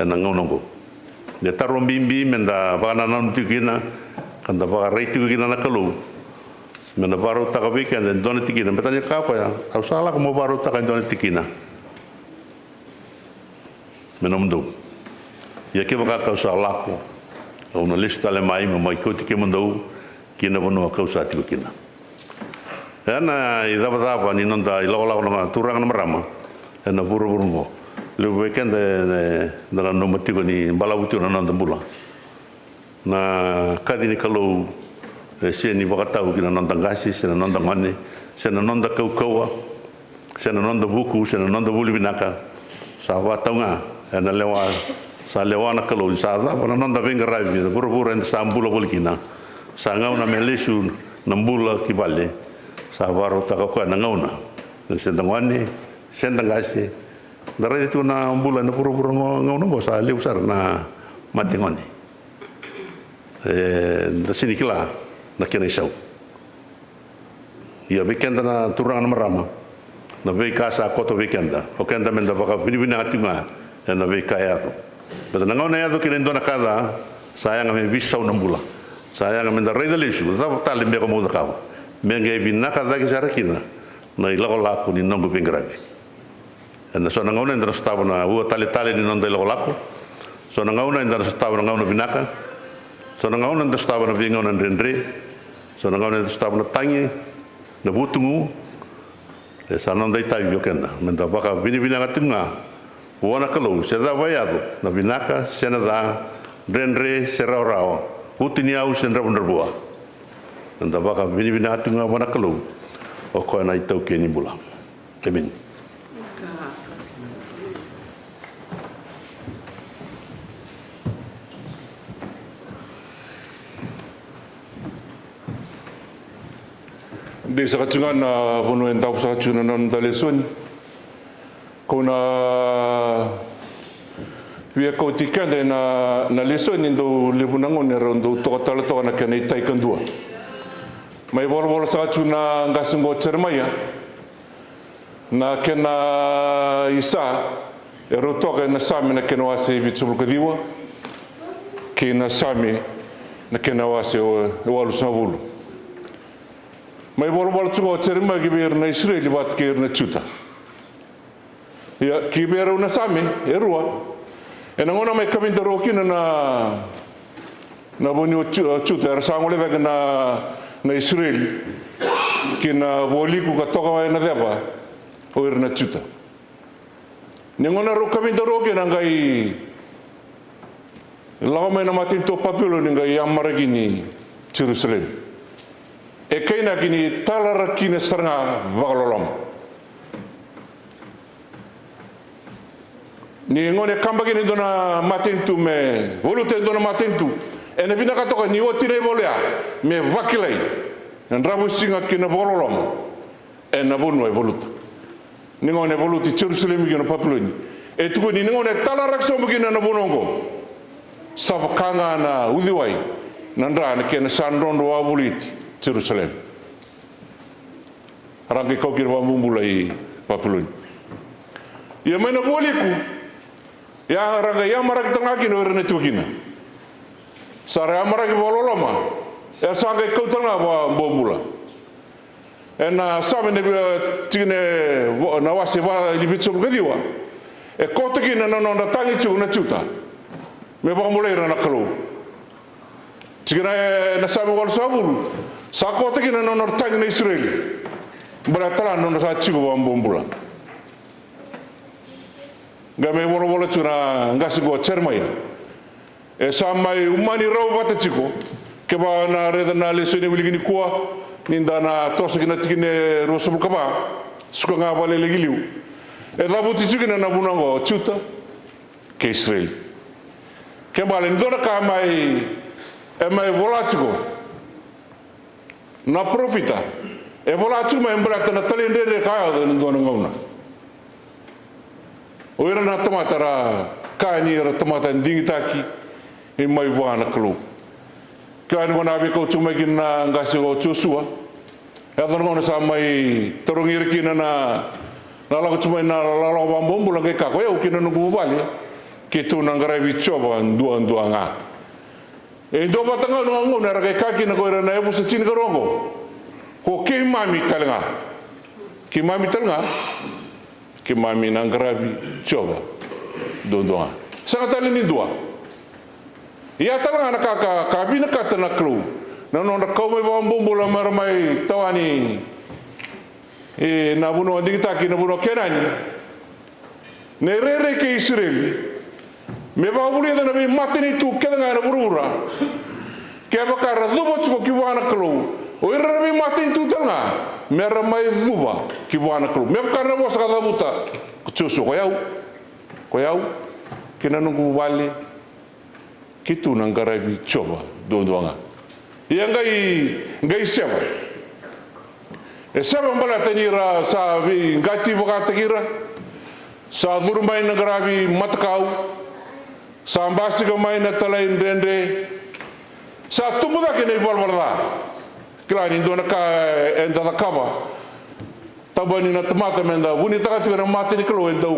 na ngonongo ya tarom bimbi menda bana nan tikina kanda ba reitu kina na kalu mena baru takabik and then dona tikina betanya ka ya au sala como baru takan dona tikina menomdo ya ke baka ka sala ko au na lista le mai mai ko tikima ndo kina bono ka usa tikina ana ida bada ni nonda ila na turang na marama na buru mo le weekend na no motivo ni balabuti na nonda bula na kadini kalau se ni wakatau kina nonda ngasi se na nonda ngane se na nonda kaukaua se na nonda buku se na nonda buli binaka sa watunga na lewa sa lewa na kalau sa da na nonda venga raivi buru en sa mbula bolkina sa ngauna melesu na mbula kibale sa waro takako na ngauna se ngane se ngasi dari itu na mbula na buru ngauna bo sa leusar na matingoni da sini kila na kena isau ia weekend na turang na marama na vei kasa koto weekend o kenda menda baka binibina atunga na vei kaya to but na ngona ya to kina ndona kada sayang me visau na mbula sayang menda reida lesu da tali me ko mo da kawa me ngai binaka da kisara kina na ilago lako ni nongo pingrabi na so na ngona ndra stava na u tali ni nonda ilago lako so na ngona ndra stava na ngona binaka so na ngona ndra stava na vinga na rendre so na ngona ndra stava na tangi na butungu e sa non dai tai biokenda menda baka binibina ngatunga wana kalau se da vaiado na binaka se na da rendre se rao utini au se ndra bua menda baka binibina ngatunga wana kalau o ko na itau ke ni bula amen. Di sakatungan na punuin tau sakatungan ng daleson. Kung na via ko tikande na leso ni do lebunango ne rondo to tala to na kene tai kandua mai bol sa tuna ngasungo cermaya na kena isa roto ka na sami na kena wase vitsul kadiwa kena sami na kena wase o walu savulu mai bol tsugo cermaya gibir na Israeli bat kir na chuta ya kibero na sami erua e na ngona mai kaminda rokina na boni chuta era sangole da na Israel kina boliku ka toka na deba o era na chuta ni ngona ro kaminda rokina ngai lawa mai na matin to papilo ni ngai amaragini Jerusalem e kaina kini talara kina saranga vagalolom ni ngone kambagi ni dona matentu me volute dona matentu ene bina ka toka ni otire volea me vakilai en rabu singa kina vololom en abunu e voluta ni ngone voluti Jerusalem gina papuloni e tuko ni ngone talarak so bugina na bonongo savakanga na udiwai nandra ne kena sandondo wa voliti Jerusalem rangi kokir wa mumbulai papuloni ia mena boliku ya raga ya marag tangaki no rene tukina sare amaragi bololoma ya sangai kautanga wa bombula ena samene tine na wase va libitso gadiwa e kotukina no na tangi chu na chuta me ba mulera na kalo tigina na sabe wal sabulu sa kotukina no tangi na Israel beratala no sa chu wa bombula game bolo tuna ngasi go cermai e samai umani rau bata chiko ke ba na reda na lesoni biligini kuwa ninda na tosakina tikine rosu kaba suka nga bale legiliu e rabuti chikina na bunango chuta ke Israel ke bale ndona ka mai e mai volachiko na profita e volachiko mai mbrata na talende ka ndona ngona o era na tamata ra kani era tamata ndingitaki e mai wana klu kani wana be ko tuma kina ngasi o chusua e dona ngona sa mai torongir kina na la tuma na la bambombo la ke ka ko e kina no buvali ke tu na ngara bichoba ndua nga e do batanga no ngona ra ke ka kina ko era na e busa chin garongo ko ke mami talanga ki mami nang grabi coba dondonga sangat tali ni dua ia talanga nakaka kabina kata na klu na no kau mai bambu la marmai tawani e na buno digita ki na buno kenani ne rere ke Israel me ba buli da na be matini tu kenanga na burura ke bakara dubo chuko ki wana klu o ira be matini tu tanga mera mai duba ki wana klu me karna bo saka buta chusu ko yau kina nungu wale kitu nang garabi coba dondonga ia ngai seba e seba mbala tanira sa vi ngati boka takira sa durmai na garabi matkau sa ambasi ko mai na talain dende sa tumuda ke nei bolbarda klani dona ka enda da kaba tabani na tomata menda buni taka tira mate ni klo enda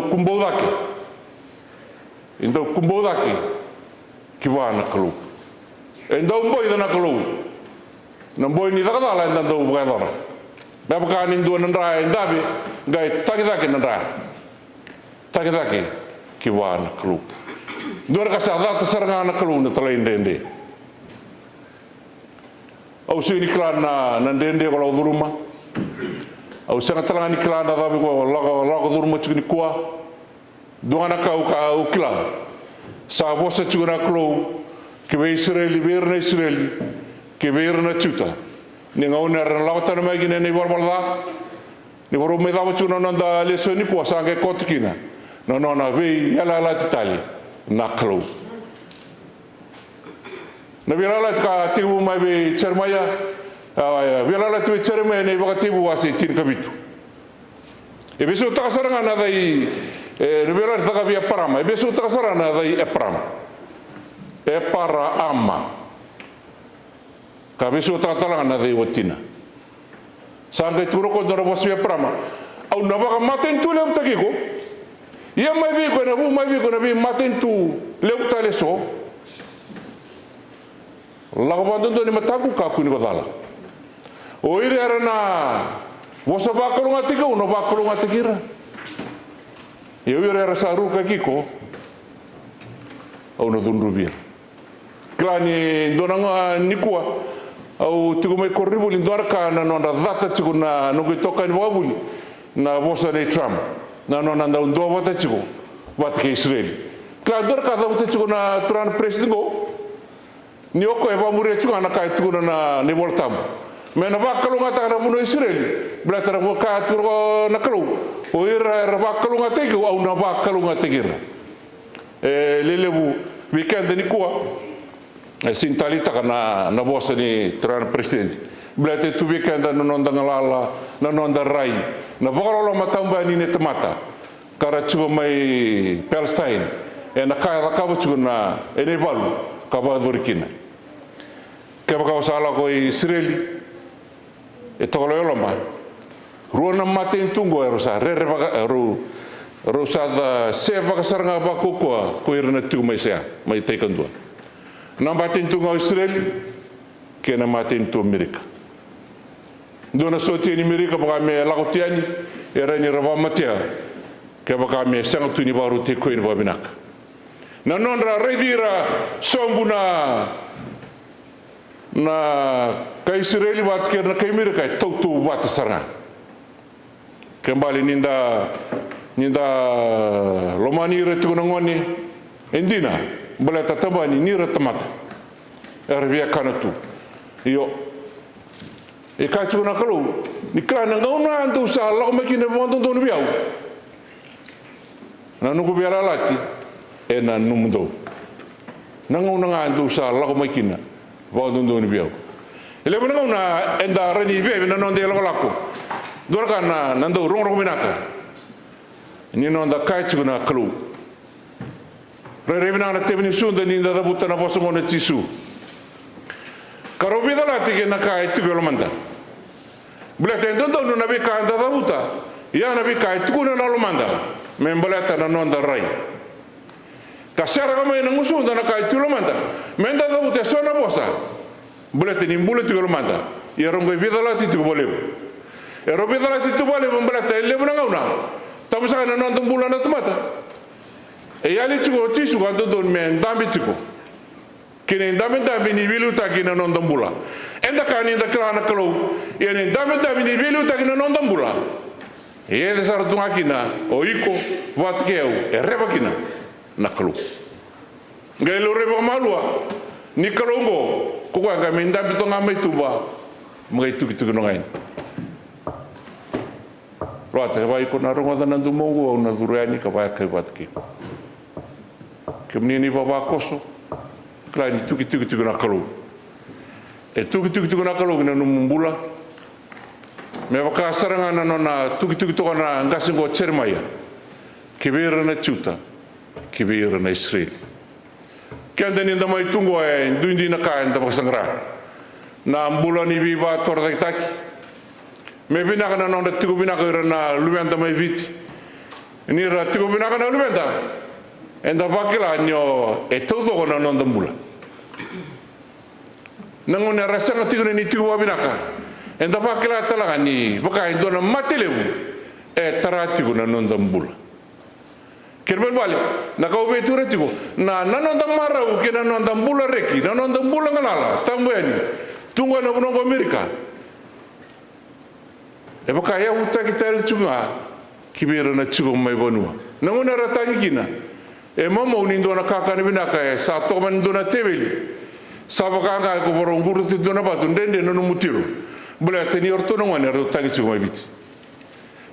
kumbodaki ki wana klo enda umboi dana klo na boy ni taka dala enda do bugara ba ka ni do nandra enda bi gai takidaki nandra takidaki ki wana klo dor ka sa da saranga na klo na talain dende au sini klana na dende ko duruma au sanga talanga ni klana da ko lago duruma chini kwa duana ka u kla sa bosa chuna klo ke be Israeli berna Israeli ke berna chuta ni ngona ran lawta na mai ni borbalda ni boro me da chuna nanda lesoni kwa sanga kotkina no na ve yala la titali na klo na virala ka tibu mai be cermaya virala tu cermaya nei baka tibu wasi tin kabitu e bisu ta saranga na dai revela taka via parama e besu taka sarana dai e parama e para ama ka besu taka talanga dai watina sanga turo ko dora bos via parama au na baka maten tu leu takiko ia mai vi ko na bu mai vi ko na vi maten tu leu tale so la ko bandu ni mataku ka ku ni ko dala o ire ara na wosa bakalunga tika uno bakalunga tikira ia ire ara saru ka kiko au no dundubia klani donanga nikua au tiku mai korribu lindora ka na nonda data tiku na nungu toka ni wabuli na wosa de Trump na nonda ndo wata tiku wat ke Israel klani dora ka dawta tiku na turan president go ni oko e wamure tiku na ka tiku na ni voltam mena bakalunga ta na muno Israel blatara mo ka turo na kalu o ira bakalunga tiku au na bakalunga tikira lelebu weekend ni kuwa sintalita kana na bosa ni tran president blate tu weekend na nonda ngalala na nonda rai na bogolo matamba ni ne tamata kara chuba mai Palestine na kaya ka bu na ene balu ka ba dorikina ke ba ka sala ko Israeli e tolo yoloma ruona maten tungo erosa rere ba rosa da se ba ka saranga ba ko ko irna tu mai se mai taekwondo na maten tungo Israeli ke na maten tu Amerika dona soti ni Amerika ba me la ko tiani era ni rava matia ke ba me sanga tu ni baru te ko ni ba binak na nonra redira sombuna na ka Israeli wat ke na ka Amerika tu wat saranga kembali ninda lomani re tu ngoni endina boleta tabani ni re tamata ervia kanatu yo e ka tu na kalu ni klana ngona andu sa la ko makine bondo do biau na nuku biala lati e na numundo na ngona andu sa la ko makina bondo do biau ele bona ngona enda reni ve na nonde la ko dorka na nando rong minaka ni nonda kaitu na kalu revina na tevini sunda ni da buta na boso mona tisu karobida la tike na kaitu golmanda blete ndondo na be ka da buta ya na be kaitu na lomanda memboleta na nonda rai kasara kama ina ngusunda na kaitu lomanda menda da buta sona bosa blete ni buleti golmanda ya rongo vida la titu bolebo robida la titu bolebo blete le bona ngauna tamu sa na nonton bulan na tomata e ali chugo tisu ga don men dambi tiko kini dambi ni vilu ta kina nonton bula enda kani da klana kalo yani dambi ni vilu ta kina nonton bula e de sar tunga kina o iko wat keu e reba kina na kalo ngelo reba malua ni kalongo ko ga men dambi to ngamai tuba mgai tuki no ngai Rata vai ko na ronga na dumongo au na dureani ka vai kai watki. Ke mnini baba koso. Klani tuki na kalu. E tuki na kalu na numbula. Me waka saranga na nona tuki to na ngasingo chermaya. Ke vera na chuta. Ke vera na Israel. Ke andani nda mai tungo e nduindi na ka nda basangra. Na mbula ni viva tordaki. Me binaka na nonda tiku binaka na luenda mai viti ni ra tiku binaka na luenda enda bakila nyo e todo na nonda mula nangona rasanga tiku ni tiku binaka enda bakila talaga ni baka indona matelewu e taratiku na nonda mula kerben bale na ka obe turetiku na nonda marau ke na nonda mula reki na nonda mula ngalala tambeni tungo na bunongo Amerika e baka ya uta ki tel chunga ki bera na chugo mai bonua na ngona ratangi kina e mama unindo na kaka ni binaka e sa to man dona tebeli sa baka ga ko borong buru ti dona batu ndende no mutiru bula teni orto no ngone ratangi chugo mai bit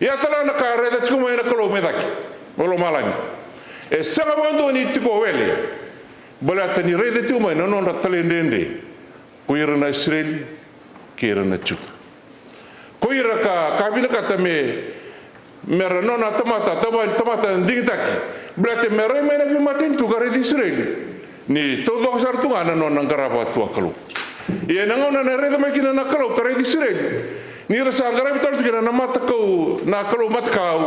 ya tala na ka reda chugo mai na kolo medaki bolo malani e sa bando ni tipo wele bula teni reda chugo mai no non ratale ndende ko ira na Israel ki ira na chugo Koira ka kabila kata me mera nona tamata dingtaki berarti mera mena fi matin tu kare di Israel ni to do sar tu ana nona garapa tu akalu ia nangona na reda mai kina na kalau kare di Israel ni rasa garapa tu kina na mata kau na kalau mat kau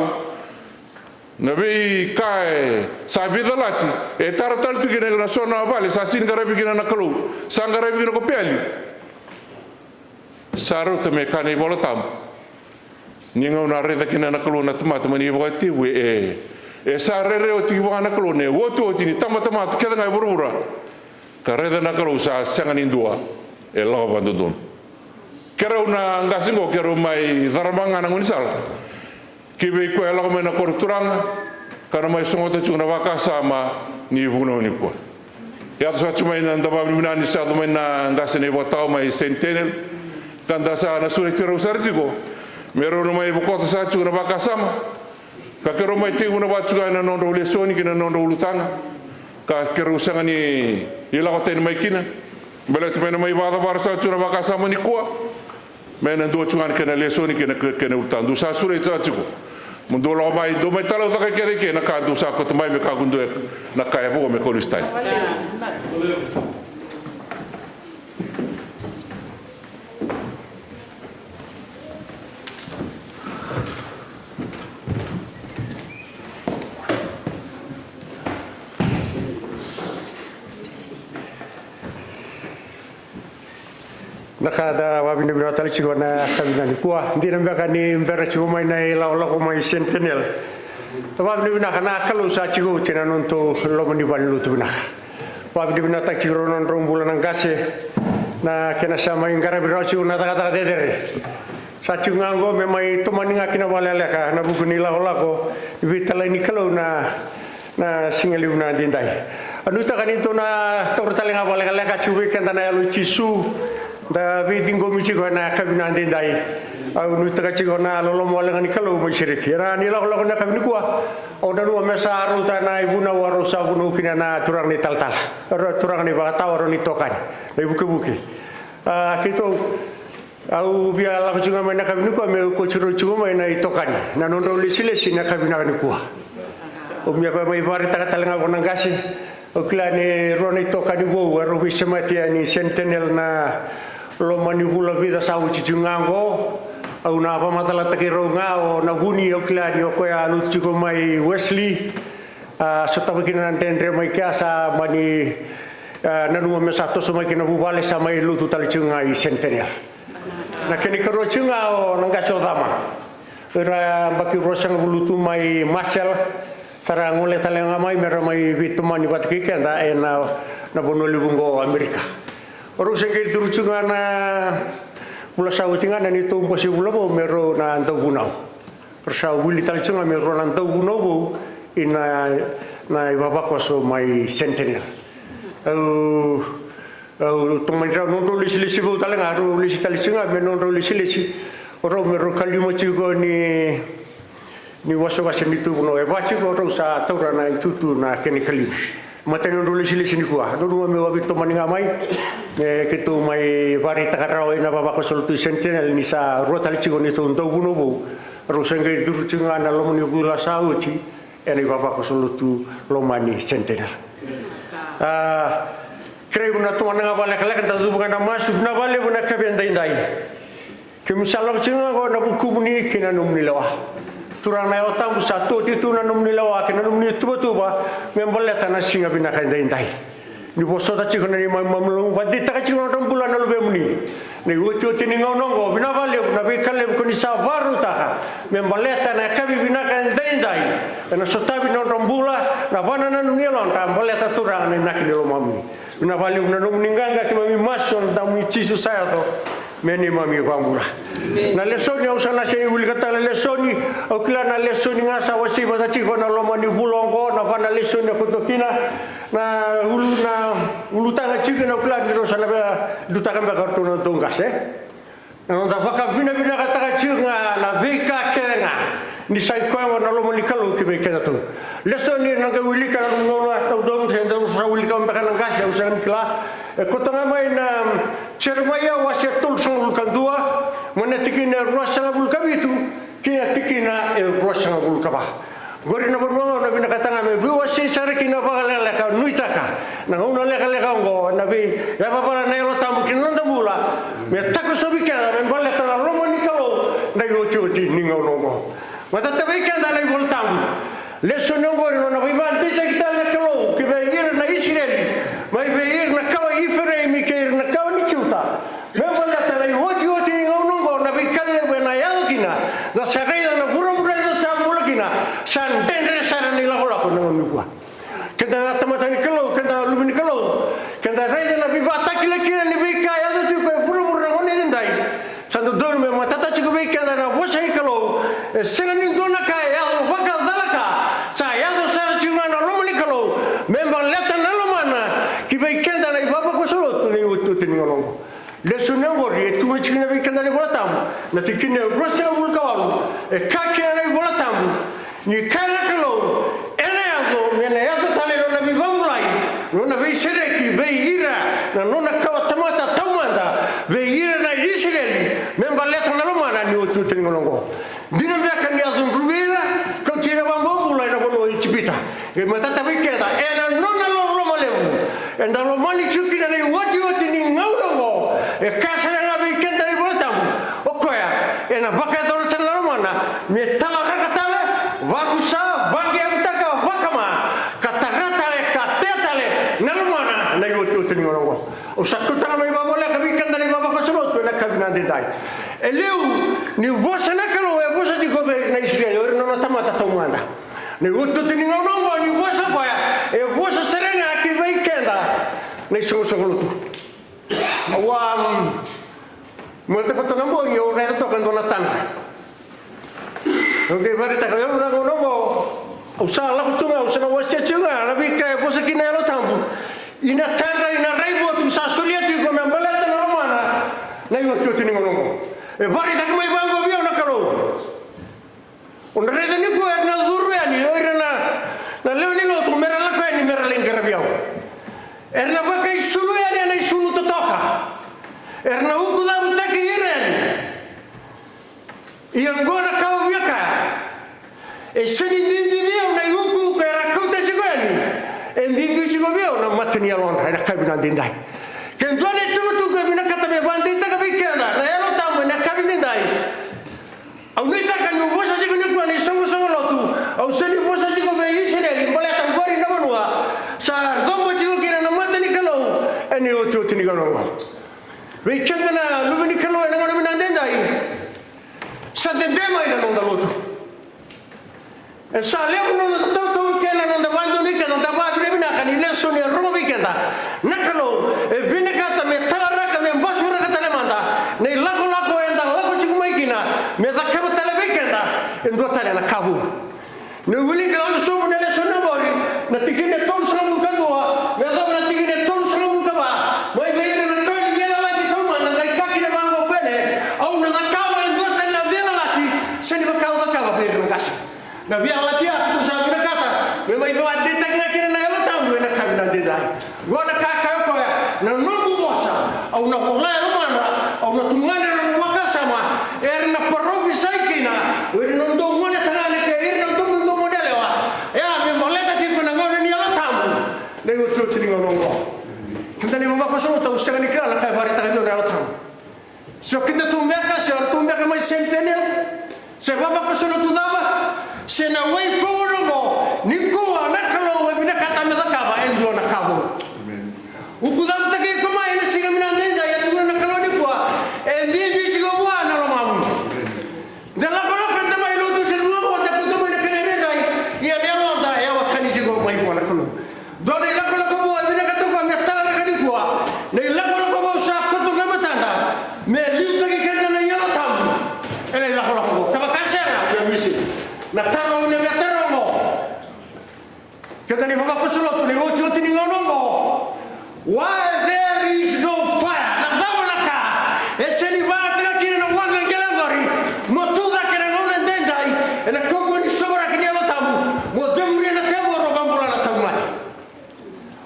na bei kai sabi dalati e taratal tu kina na sona vale sa sin garapa kina na kalau sang garapa kina ko peli saru te me kane bolotam ninga una reda kina na kalau na tama mani wati we e sa rere o ti wana kalau ne woto ti ni tama keda ngai burura ka reda na kalau sa sanga ni dua e lo bandudun kera una ngasingo kera mai darabanga na ngunisal kibe ko ela mena korturanga kana mai songo te tuna waka sama ni vuno ni ko ya sa chuma ina ndaba mina ni sa do mena ngasene botao mai sentenel kanda sa na suri tiro sartiko mero no mai bokota sa tuna waka sama ka kero mai te una watu na nondo le soni kina nondo ulutanga ka kero sanga ni ila ko ten mai kina bele te mena mai vada barsa tuna waka sama ni ko mena do tuna kina le soni kina utandu sa suri tsatiko mundo lo mai do mai talo ka kere ke na ka do sa ko mai me ka gundu na ka ebo me kolistai nakada wabina bina tali chigo na kabina ni kuah ndi nambia kani mbera chigo mai na ila ko mai sentinel wabina bina kana kalau sa chigo tina nonto lomo ni balu tu bina wabina bina tak chigo non rombulan angase na kena sama ingara bina chigo na taka dedere sa chigo ngango me mai tomani ngakina walele ka na bukuni la ko vitala ni kalau na singali una dindai anu takani to na tortalenga walele ka chuwe kenda na lu chisu da vidingo michigo na kabina ndai au nu taka chigo na lolo mo ngani kalau mo shiriki ra ni la na kabini kwa o da no mesa ru ta na ibuna waro sa bunu kina na turang ni taltal turang ni ba ta waro ni tokan e buke kito au bia la chigo na kabini kwa me ko chiro chigo mai na itokan na nondo lisile sina kabina ni kwa o mi ba mai vari taka talenga ko nangasi o klane roni tokani wo ro bisemati ani sentinel na lo mani hula vida sau chungango au na pa matala takiro nga o na guni o klani o ko ya lu chiko mai Wesley so tabakina nandre mai kasa mani na nu me sa to so mai kina bubale sa mai lu tu tal chunga i sentinel na kini karo chunga o nanga so dama era baki rosang bulu tu mai Marcel sarang oleh talenga mai mera mai vitumani batki kenda na bonoli bungo Amerika orang sengkit terucungan na pula sautingan na nito umposi pula bo mero na antau gunau persau buli talcungan mero na antau gunau bo ina na ibabako so mai sentinel teman ra nondo lisi bo talenga ro lisi talcungan menondo lisi orang mero kalimo chigo ni waso wasen itu no e bachi ko ro sa tora na tutu na keni kalimo matang rule sili sini kuah dulu me wabi to maninga mai ketu mai vari takarao ina baba ko solutu sentinel ni sa rotal chigo ni to ndo buno bu rusenge duru chinga na lo ni bula sauci eni baba ko solutu lo mani sentinel kreu na to maninga bale kala kan tu bukan masuk na bale buna kabenda indai ke misalo chinga ko na buku buni kina num ni lawa turang na otam satu itu na num ni lawa kina num ni tuba membole tanah singa bina kan dai ni boso ta chikona ni mamlu wadi ta chikona dom bulan lu bemuni ni utu tini ngonongo bina vale na be kale ko ni sabaru ta membole tanah kabi bina kan dai na sota bina dom bula na bana na ni lon ta membole ta turang ni nak ni lo mami bina vale na num ninganga ki mami mason ta mi chisu saya to meni mami pamura na lesoni au sana sei uli kata lesoni au kila na lesoni ngasa wasi bata chiko na loma ni bulongo na vana lesoni ko tokina na ulu tanga chiko na kila ni rosana ba duta kan ba kartu na tongas na nda baka bina kata chiko na beka kenga ni sai ko na loma ni kalu ki beka to lesoni na ga uli ka no na to dong senda usra uli ka ba kan ngas usan kila ko tanga mai na cermaya wasetul sul kandua menetikin ruasa bul kabitu ki tikina tikina e rosa ngulkaba gori na bono na bina katanga me biwa se sariki na bagala ka nuitaka na una leka leka ngo na bi ya papa na yo tamu kinonda mula me tako sobikela me bolle ta romo ni kawo na yo chuti ni ngo mata te weekend na yo tamu le sono gori no vi van te kita na kawo ki be ir na Israel mai be ir na kawa ifere mi ke ir na kawa ni chuta me bolle ta na yo chuti ni ngo na bi kalle na ya kina da sagaida na puro san dendre sana ni la hola ko ngon kwa kenda tamata ni kalau kenda lubi ni kalau kenda raida na biba takile kira ni bika ya tu pe puru puru ngon ni ndai san do me mata ta chiku bika na wosa ni kalau senga ni dona ka ya wakal dalaka sa ya do sa chuma na lubi ni kalau member leta na lumana ki be kenda na baba ko solo tu ni utu tin ngon le sunengo ri tu me chikina bika na ni bola tamu na tikine rosa vulkawalu e kakira na bola tamu ni kala kalo ene ago mena yato tale no na bivangulai no na beisereki beira na no na kawa tamata taumanda beira na Israel memba leta na lomana ni otu tengongo dino vya kan yazun rubira ko tira bambula na bono ichipita e matata bikeda ena no na lo maleu enda lo mali chukina ni wati ni ngaulo e kasa na bikenda ni botam okoya ena bakata no tena lomana me tala Vakusa bagi antaka vakama kataratale katetale nalumana na yotu tingono o sakutana mai babola kabikan dari baba kosoto na kabina dai eleu ni vosa na kalo e vosa di gobe na Israel ora non tamata tomanda ne yotu tingono ni vosa paya e vosa serena ki vai kenda nei sosogolutu awam mo te patona mo yo re to kan donatan oke bari tak yo na no mo usa la kutuma usa na wase chunga na bi ka posa kina lo tambu ina tanda ina raibo tu sa soliati ko na balata na mana na yo tu tini ngono e bari tak mai bango bio na kalo on rede ni ko na duru ya ni ora na leo ni lo tu mera la ko ni mera len garbiao erna ba kai sulu ya ni sulu to toka erna u da utaki iren yang gona kau biaka e seni bimbi bio na yuku ka racconta chigani e bimbi chigo bio na matni alon na kabina dindai ken done tu ka bina kata be bandi ta ka bikenda na elo tamu na kabina dindai au ni ta kan no bosa chigo ni ko ni songo lo tu au seni bosa chigo be Israel bole tan gori na bonua sa dombo chigo kira na matni kalo eni o tu tini kalo bikenda na lubini kalo na ngona bina dindai sa dendema ina non da lotu e sa leo non da toto che non da quando ni che non da va bine kan ile so ni romo bikenda nakalo e bine kata me tara ka me basura ka tale manda nei lago enda lago chiku mai kina me da ka tale bikenda endo tale na kabu ne wili ka no so ne le so na bori na tikine ton so mu kandoa me da na tikine ton so mu ka ba mai be na to ni ya la ti to na ga ka kina mango bene au na seni bakal per ngas na via la tia tu sa bina kata me mai no ade tak na kina na yo tamu na kabina de dai gona ka ka ko ya na nungu bosa au na kola romana au na tungana na waka sama na provi sai kina non do ngone tangale ke non do modele wa ya me moleta ti na ngone ni yo tamu ne go tu ti ngono ngo kinda ni mama ko so ta usga ni kala ka bari ta no na tamu so kinda tu merka se tu merka mai centennial se baba ko solo tu dava se na wai foro mo ni ko na kalo we bina kata me da kaba endo na kabo u ku da ta ke ko mai na singa mina nenda ya tu na kalo ni ko e bi chi go bua na lo mamu de la ko ka ta mai lo tu chi no mo da ku to mai na kene dai ya ne lo da ya wa tani chi go mai ko na kalo do ne la ko bua bina ka to ko me ta na ka ni ko ne la ko bua sa ko to ka matanda me li ta ke ka na ya ta ele la ko na taro ni ga taro mo kani baba kusulo tu ni oti ni ngono mo why there is no fire na dama ka ese ni va ta kire no wanga ngela ngori mo tu da kire no ndendai na ko ni sobra kini lo tamu mo de muri na te mo robambula na tamu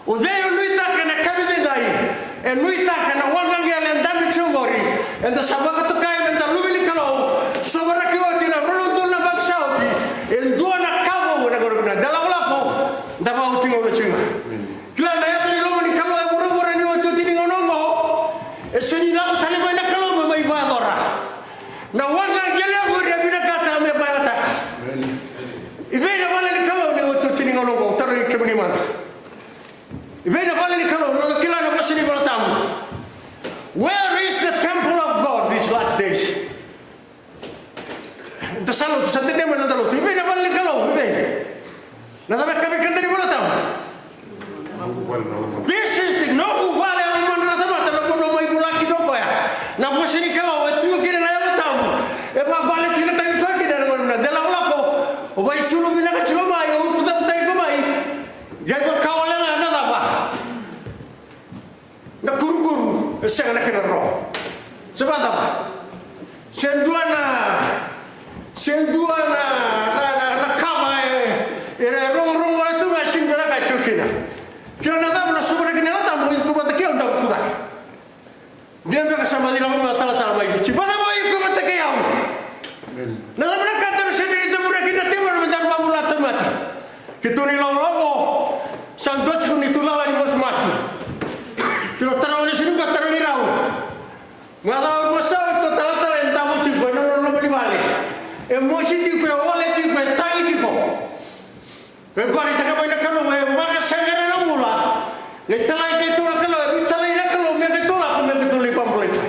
o de lui ta kana kabide dai e lui ta kana wanga ngela ndami chungori enda sabaga to kai enda lubili kalo sobra ki oti na rolo na chinga kila na ya ni lomo ni kalo e boro ni o tuti ni ngonongo e seni na tale mai na kalo mai ba dora na wanga gele go re bina kata me ba ta ibe na bale ni kalo ni o tuti ni ngonongo taro ke mani man ibe na bale ni kalo no kila na bosini bola tamu. Where is the temple of God these last days? The salon to sante tema na dalo ibe na bale ni kalo ibe na da ka be kanda ni bola tamu. This is the no vale al man na tamata na kono mai bulaki no koya na bosini kalo e tu kire na ya tamu e ba vale tika ta ko kire na de la ola ko o vai sulu bina ka choma yo puta puta ko mai ya ko kawale na da ba na kuru e sega na kire ro seba da ba senduana na kama e rong wala tu na singara ka chukina kira na da na subra kina na tamu ko bata ke onda puta dia na sama di na tala mai ci bana mai ko bata ke yaw na na ka ta sendiri tu mura kina te mura mata ba mula tamati kitu ni longo sandot ni tulala ni mos masu kilo tara ni sini ka tara ni rau ngada mosa to tala enda mo ci bono no bali vale e mo ci ti ko ole ti ko tai ti ko e bari ta ka mai na kano e ma ka sangara na mula le tala ke to na kalo e tala ina kalo me ke to la ko me ke to le pampleta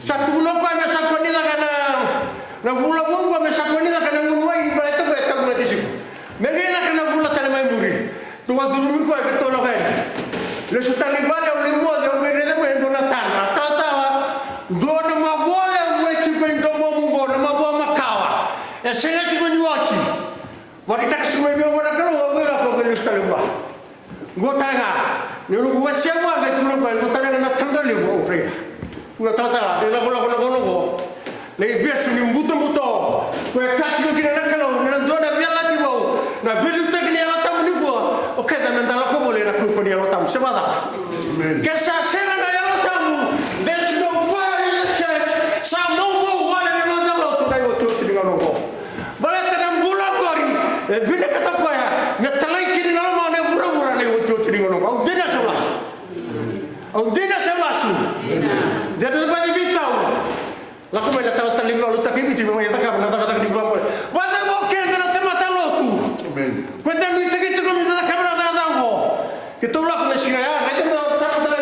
satu no pa me sa ko ni da kana na vula mo me sa ko ni da kana mo mai ba ta ko ta ko ti siko me ke da kana vula tale mai muri tu wa durumi ko ke to lo ga le su tali vale o le mo de o me de me do na tana ta do na ma vole we ti ko ndo mo ngo na ma bo ma kawa e se na ti ko ni ochi wari ta su me mo na kalo o me la ko ke sta le ba gotanga ni ru wa se wa ga tu no ba gotanga na tanda le go pre una tata de la go le besu ni mbuto ko ka ti ko kina na kalo na do na bia la ti bo na bilu ta kini ala tamu ni bo o ke da na ndala ko mo le na ko ni ala tamu se va da ke sa se na ala tamu there's no fire in the church sa no mo wala na ndala to dai o to ti ngano ko bale ta na mbula gori e bine ka ta ko ya na talai kini na ma ne bura ne o to ti ngano ko dina se lasu dia tu ba ni bitau la ko me la ta ta libro lu ta ki biti me ya ta ka na ta ka di ba mo ba na mo ke na te mata lotu amen kwenda ni te ki tu ko na ka na da ngo ki tu la ko na singa ya na te ta ta la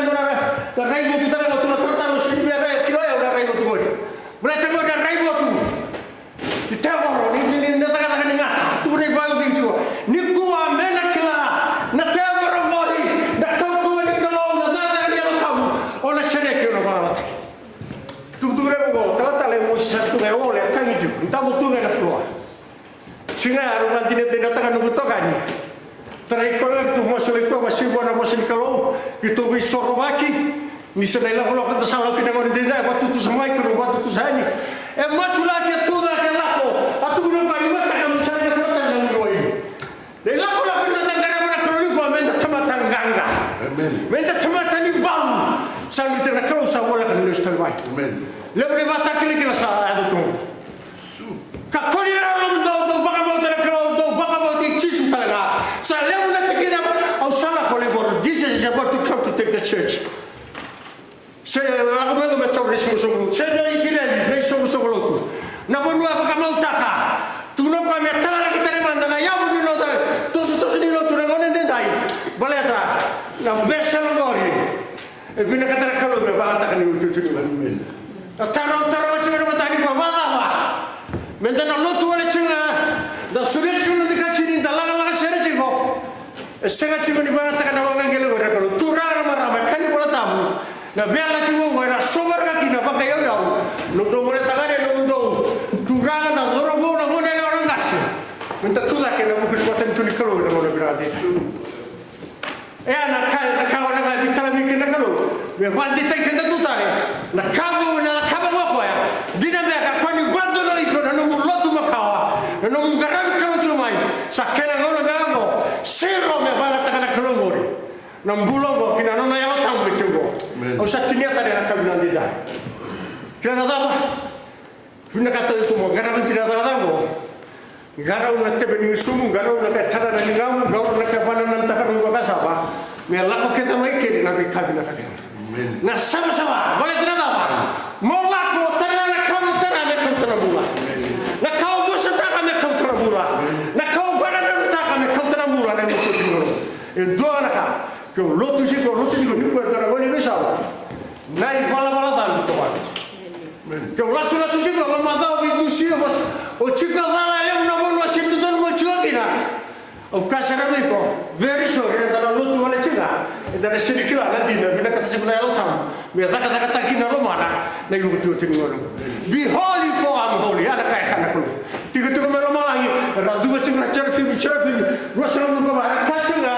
rai mo tu ta na tu na ta lo si be re ki lo ya la rai mo tu go bra ta go na rai mo tu ki ta go ni na ta ka ni ngata tu ni ba yo ti ni ku a me na kila na te go mo ri na ka ko ni ka lo na da ni lo tamu ona sene ke no ba tu re mo ta le mo sa tu ne ole ta ni tu ta mo tu ne na floa singa aru nanti ne de ta no to gani trai ko tu mo so le ko ba si bona mo si kalo ki tu bi sorobaki mi se ne la ko ta sala ki ne mo de da ba tu samai ko ba tu sani e mo sula ki tu da ke la ko atu no ba ni mata ka mo sa ke ta na no i le la ko la ko na ngara mo na ko ni ko men ta mata nganga amen men ta mata ni bam sa ni te na ko sa wala ka ni sta vai amen le voleva attaccare che la sa a tu ka ko ni ra no do ba mo te ko do ba mo ti ci su ta ga sa le una te che au sala ko le bor this is about to come to take the church se la ko me metto risco so se no isireli nei so lo tu na bo nuova ka mo ta ka tu no pa mi tala che te ne manda na ya bo ni no da to ni no tu ne non ne dai baleta na bessa lo gori e vina ka tra kalo me ba ta ka ni tu ni taro ci vero matani ko vada va mendana lotu wala chinga da sube chino di kachini da la sere chigo estega chigo ni bana taka na ngele gore ko turara marama kani bola tamu na bella ti mo era sober ka kina ba kayo yaw no do mo taka ne no do turara na dorobo na mo ne no ngasi menta tuda ke no mo ko tan tuni kalo no mo brade e ana ka wana ga vitala mi ke na kalo me vandi tai ke tu tare na kabo na kabo mo ya dina me ka kwani gwando no iko na no lotu makawa no mo garabi kalo chumai sakena ngono me amo sero me bala takana kalo ngori na mbulongo kina no na yalo tambo chugo o satinia tare na kabina ndida kina daba fina ka to mo garabi tina daba garau na tebe ni sumu garau na ka tara na ngam garau na ka bana nan taka nungwa ka saba me la ko keta mai ke na be kabina ka na sama sama boleh tidak apa mola ko tara na ka tara na ka tara bula na ka bosa taka na ka tara bula na ka bana na taka na ka tara bula na to tino e do na ka ke lotu si ko ni ko tara boni bisa nai bala bala dan to wa ke lasu si ko la mada bi dusi o chika dala le una bono asimtu don mo chokina o kasara me ko very sorry da lotu wala china da sini kila na dina bina kata sebula lo tam me da kata takina lo mana na yu tu tingo be holy for I'm holy ada kai kana ko tiga tiga me lo malangi ra du ba china charfi rosana ko ba tachinga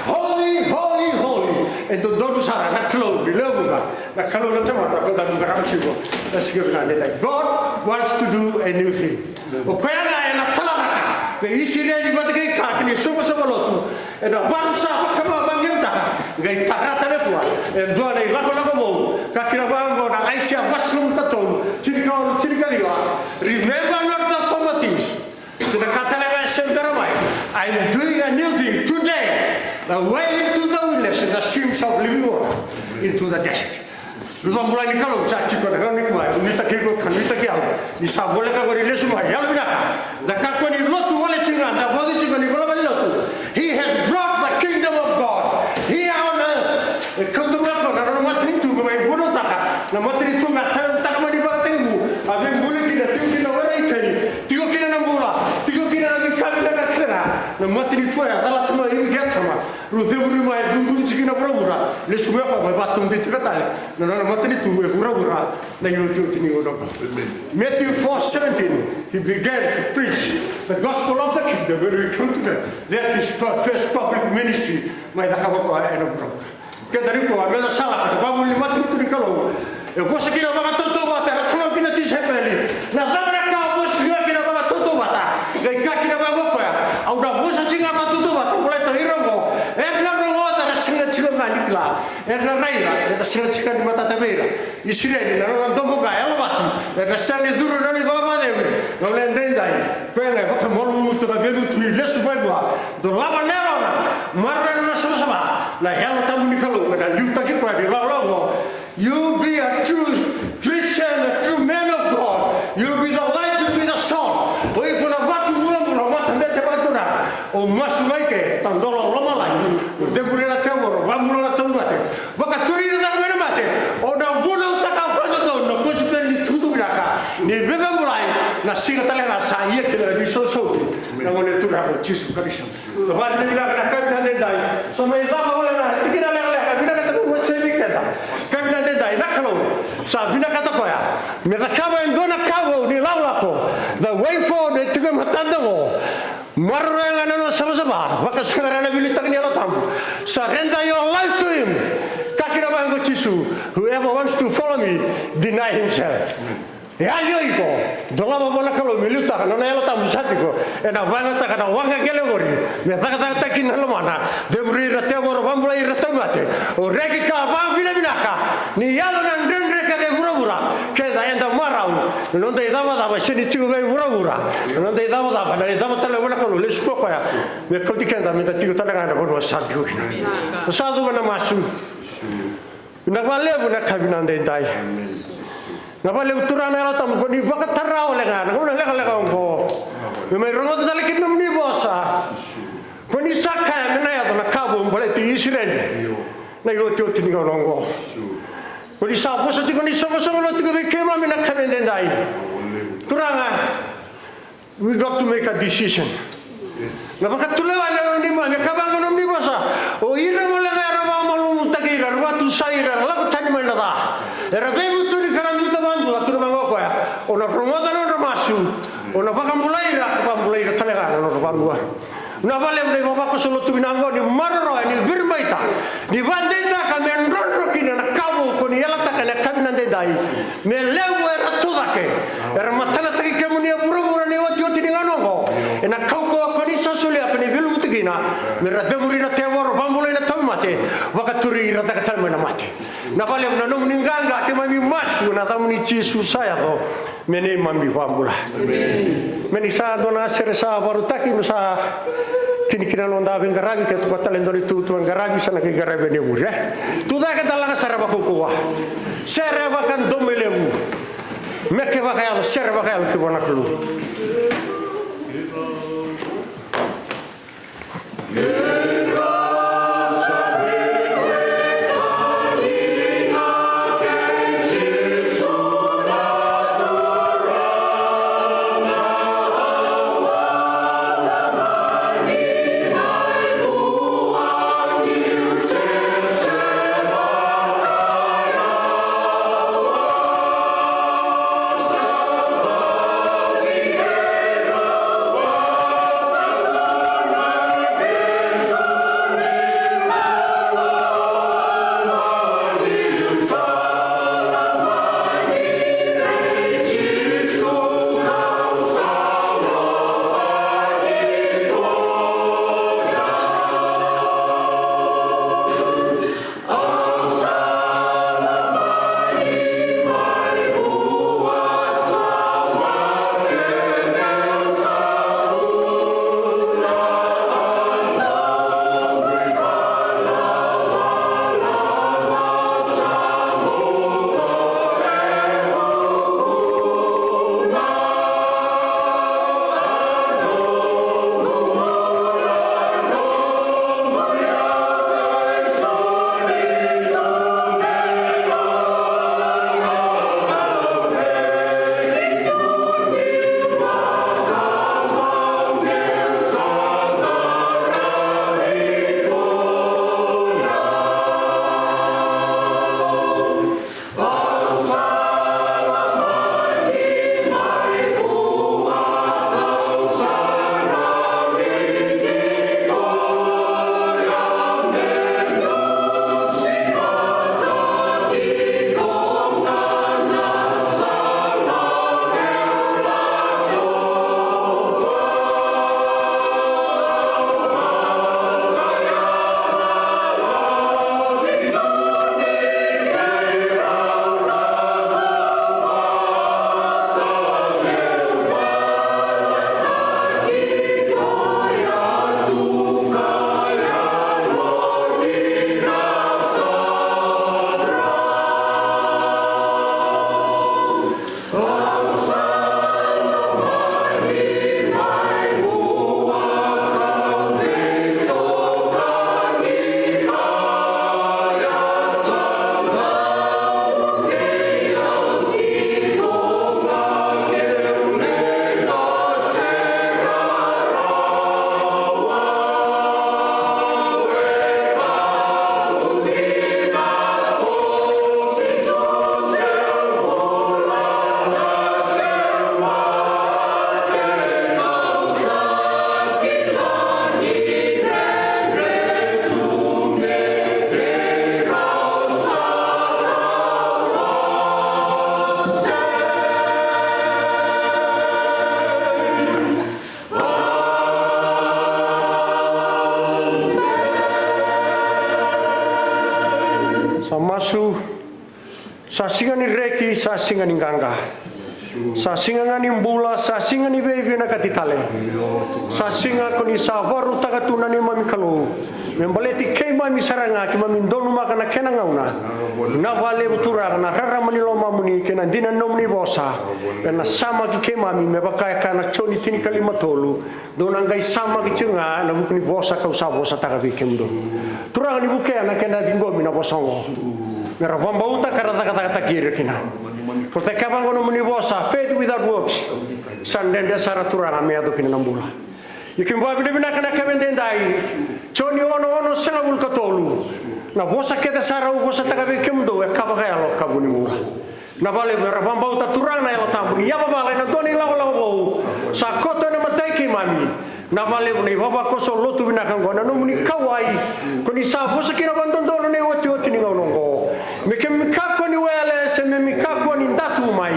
holy holy holy ento do sara na klo di lo ba na kalo lo tema da da ngara chibo da sigir na dai God wants to do a new thing o kaya na talaraka be isire di batke ka kini somo lotu e da bansa kama bangem ta gai tarata le tua e do nei lago mo ka kira bango na aisia basrum taton chirika diwa remember not the former things to the catalan center mai I'm doing a new thing today the way into the wilderness and the streams of living water into the desert. Lupa mulai ni kalau caci kau dah ni kuai, ni tak kau kan ni tak kau, ni sabole kau beri lesu mai, ya lebih dah kau ni lotu boleh cinggan, dah boleh cinggan ni kalau beri lotu. He has brought the kingdom of God here on earth. Kau tu apa? Nara matri tu, mai bodoh tak? Nara matri tu tak mandi bagai tengmu. Abang boleh kita tiga orang ikhani, tiga nak bola, tiga nak kami nak kena. Nara matri tu ya, dalam tu mai ini kita sama. Ruthie beri mai bungkus cikina pura-pura, lesu apa? Mai batung di tiga tali. Nara matri tu pura-pura na YouTube tini orang. Matthew 4:17, he began to preach the gospel of the kingdom when we come to that his first public ministry. Mai dah kau kau eno bro. Kita dari kau, mai dah salah. Kita bawa lima tu ni kalau. Kau sekira baga toto bata, ratna kina tisapeli. Na dabra kau bos kina baga toto bata. Gai kina baga kau ya. Auda bos singa baga toto bata. Mulai tu hero kau. Erna rongo ada singa cikam nani kela. Erna raira, ada singa cikam di mata tabera. Israel, nara domo gaya lo batu. Erna sani duro nani baga dewi. Kau lendai dai. Kau yang baga malu mutu baga bedu tu lesu baga. Do lava nerona. Marra na sama. Na helo tamu ni kalau. Na liuta kita di lawa. You be a true Christian, a true man of God. You be the light, you be the salt. Oi kuna batu mula mata ndete batu na. O masu maike tandolo loma lagi. De gurena teworo, va mula na mate. Baka turi na mena mate. O na bulu taka batu do na kuspen ni tutu biraka. Ni bebe mulai na singa tale na sa ye ke na biso so. Na ngone tura ko Yesu Kristo. Ba ni na na ka na dai. So me da ba na ikina le le ka bina ka tu sebi ka. Kabina dai nakalo sabina kata ko ya me da kaba ndona kawo ni laula ko the way forward to come hatanda mo marra ngana no sama baka sangarana bili tak ni tam surrender your life to him kakira bango chisu whoever wants to follow me deny himself ya lio iko dolaba bona kalo miluta kana ela tam satiko ena banga ta kana wanga gele gori me ta takin halo mana de buri rate bor bambula irata mate o reki ka bang bina binaka ni yalo nan dendre ka de gura ke da enda marau non de dama da sini chu be gura non de dama da na dama tale bona kalo le sko ya me ko tikenda me ta tigo tala ngana bono sadu sadu bana masu na vale bona kabina ndai Napa le uturana ela tam ko ni baka tarao le ngana ko le ka ko me rongo tale kin ni bosa ko ni saka me na ya na kabo mbole ti Israel na yo ti ti ngo longo ko ni sa bosa ti ko ni so lo ti ko be kema me na kabende dai turanga we got to make a decision na baka tulewa na ni ma me kabanga no ni bosa o ira mo le ngara ba mo tagira wa tu saira la ko tani me na da era be ona promoda no masu ona pambulaira talega no bangua na vale un baba ko solo tu binango ni marro ni birmaita ni vandeta kamen ronro kina na kawo ko ni ela takana kamina dai me lewe ratudake era matana taki kemuni pura ni wati wati ni ngano ena kauko ko ni sosule apni bilu mutigina me rademuri na tewor pambulaina tamate wakaturi radaka talmena mate na vale un no ninganga te mami mas asu na tamu ni Yesu saya to meni mami pambula meni sa dona sere sa baru taki no sa kini kina londa ben garabi ke tu patalen dori tu garabi sana ke garabi ne bure tu da ka dalanga sara ba ko wa sere ba kan domelewu meke ba ka sere ba ka ki bona klu Samasu sasinga ni reki sasinga ni ganga sasinga ni mbula sasinga ni bevi na katitale sasinga ko ni savaru tagatuna ni mamikalo membaleti kei mami saranga ki mami ndonu makana kena ngauna na vale butura na rara mani lo mamuni kena dina nomni bosa na sama ki kei mami me bakaya kana choni tini kalimatolu dona ngai sama ki chunga na bukni bosa ka usabo sa tagavi kemdo turang ni bukea na kena dingomi na bosongo Mera vambauta karata kata kiri kina. Porque kapan kono muni bosa faith without works. Sandende saratura kami atu kina nambula. Ikim babi de bina kana kabende dai. Choni ono sanga bul katolu. Na bosa kete sara u bosa tagabe kemdo e kaba kaya lo kabuni mura. Na vale mera vambauta turang na ela tambuni. Ya baba na doni lawo. Sa kota na matai ki mami. Na vale ni baba ko so lotu bina kan gona no muni kawai. Koni sa bosa kina bandondo ne oti ni ngongo. Meke mikako ni wele se me mikako ni ndatu mai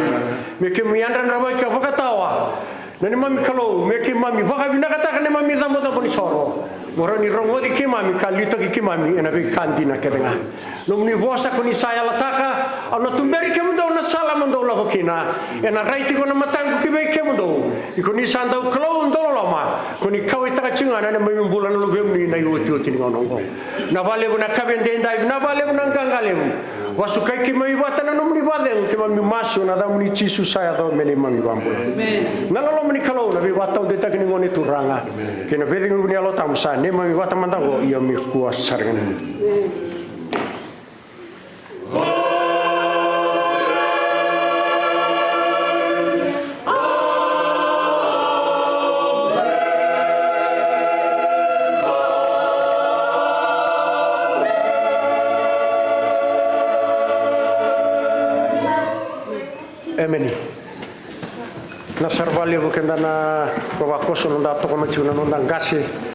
meke miandra na mai ka vakatawa nani mami kalo meke mami vaka binakata kane mami damo da boni soro Moroni rongo di kimami kalita ki kimami ena be kandina kedenga. Nomni vosa kuni saya lataka ana tumberi kemundo na sala mundo la hokina. Ena raiti kona matangu kibe kemundo. Ikuni sandau klau ndo lama. Kuni kawi taka cingana na membulan lu bemni na yuti ngonongo. Na vale buna kabende ndai na vale buna ngangale. Wasukai kimami watana nomni vale kimami masu na damuni cisu saya do meli mami bambula. Na lolo meni kalau na be watau de takini ngoni turanga. Kena beding nguni alo tamsa ne mami wata mandago ia mi kuas sargan. Amen. Na sarvali bukan dana bawa kosun untuk macam mana nondang kasih.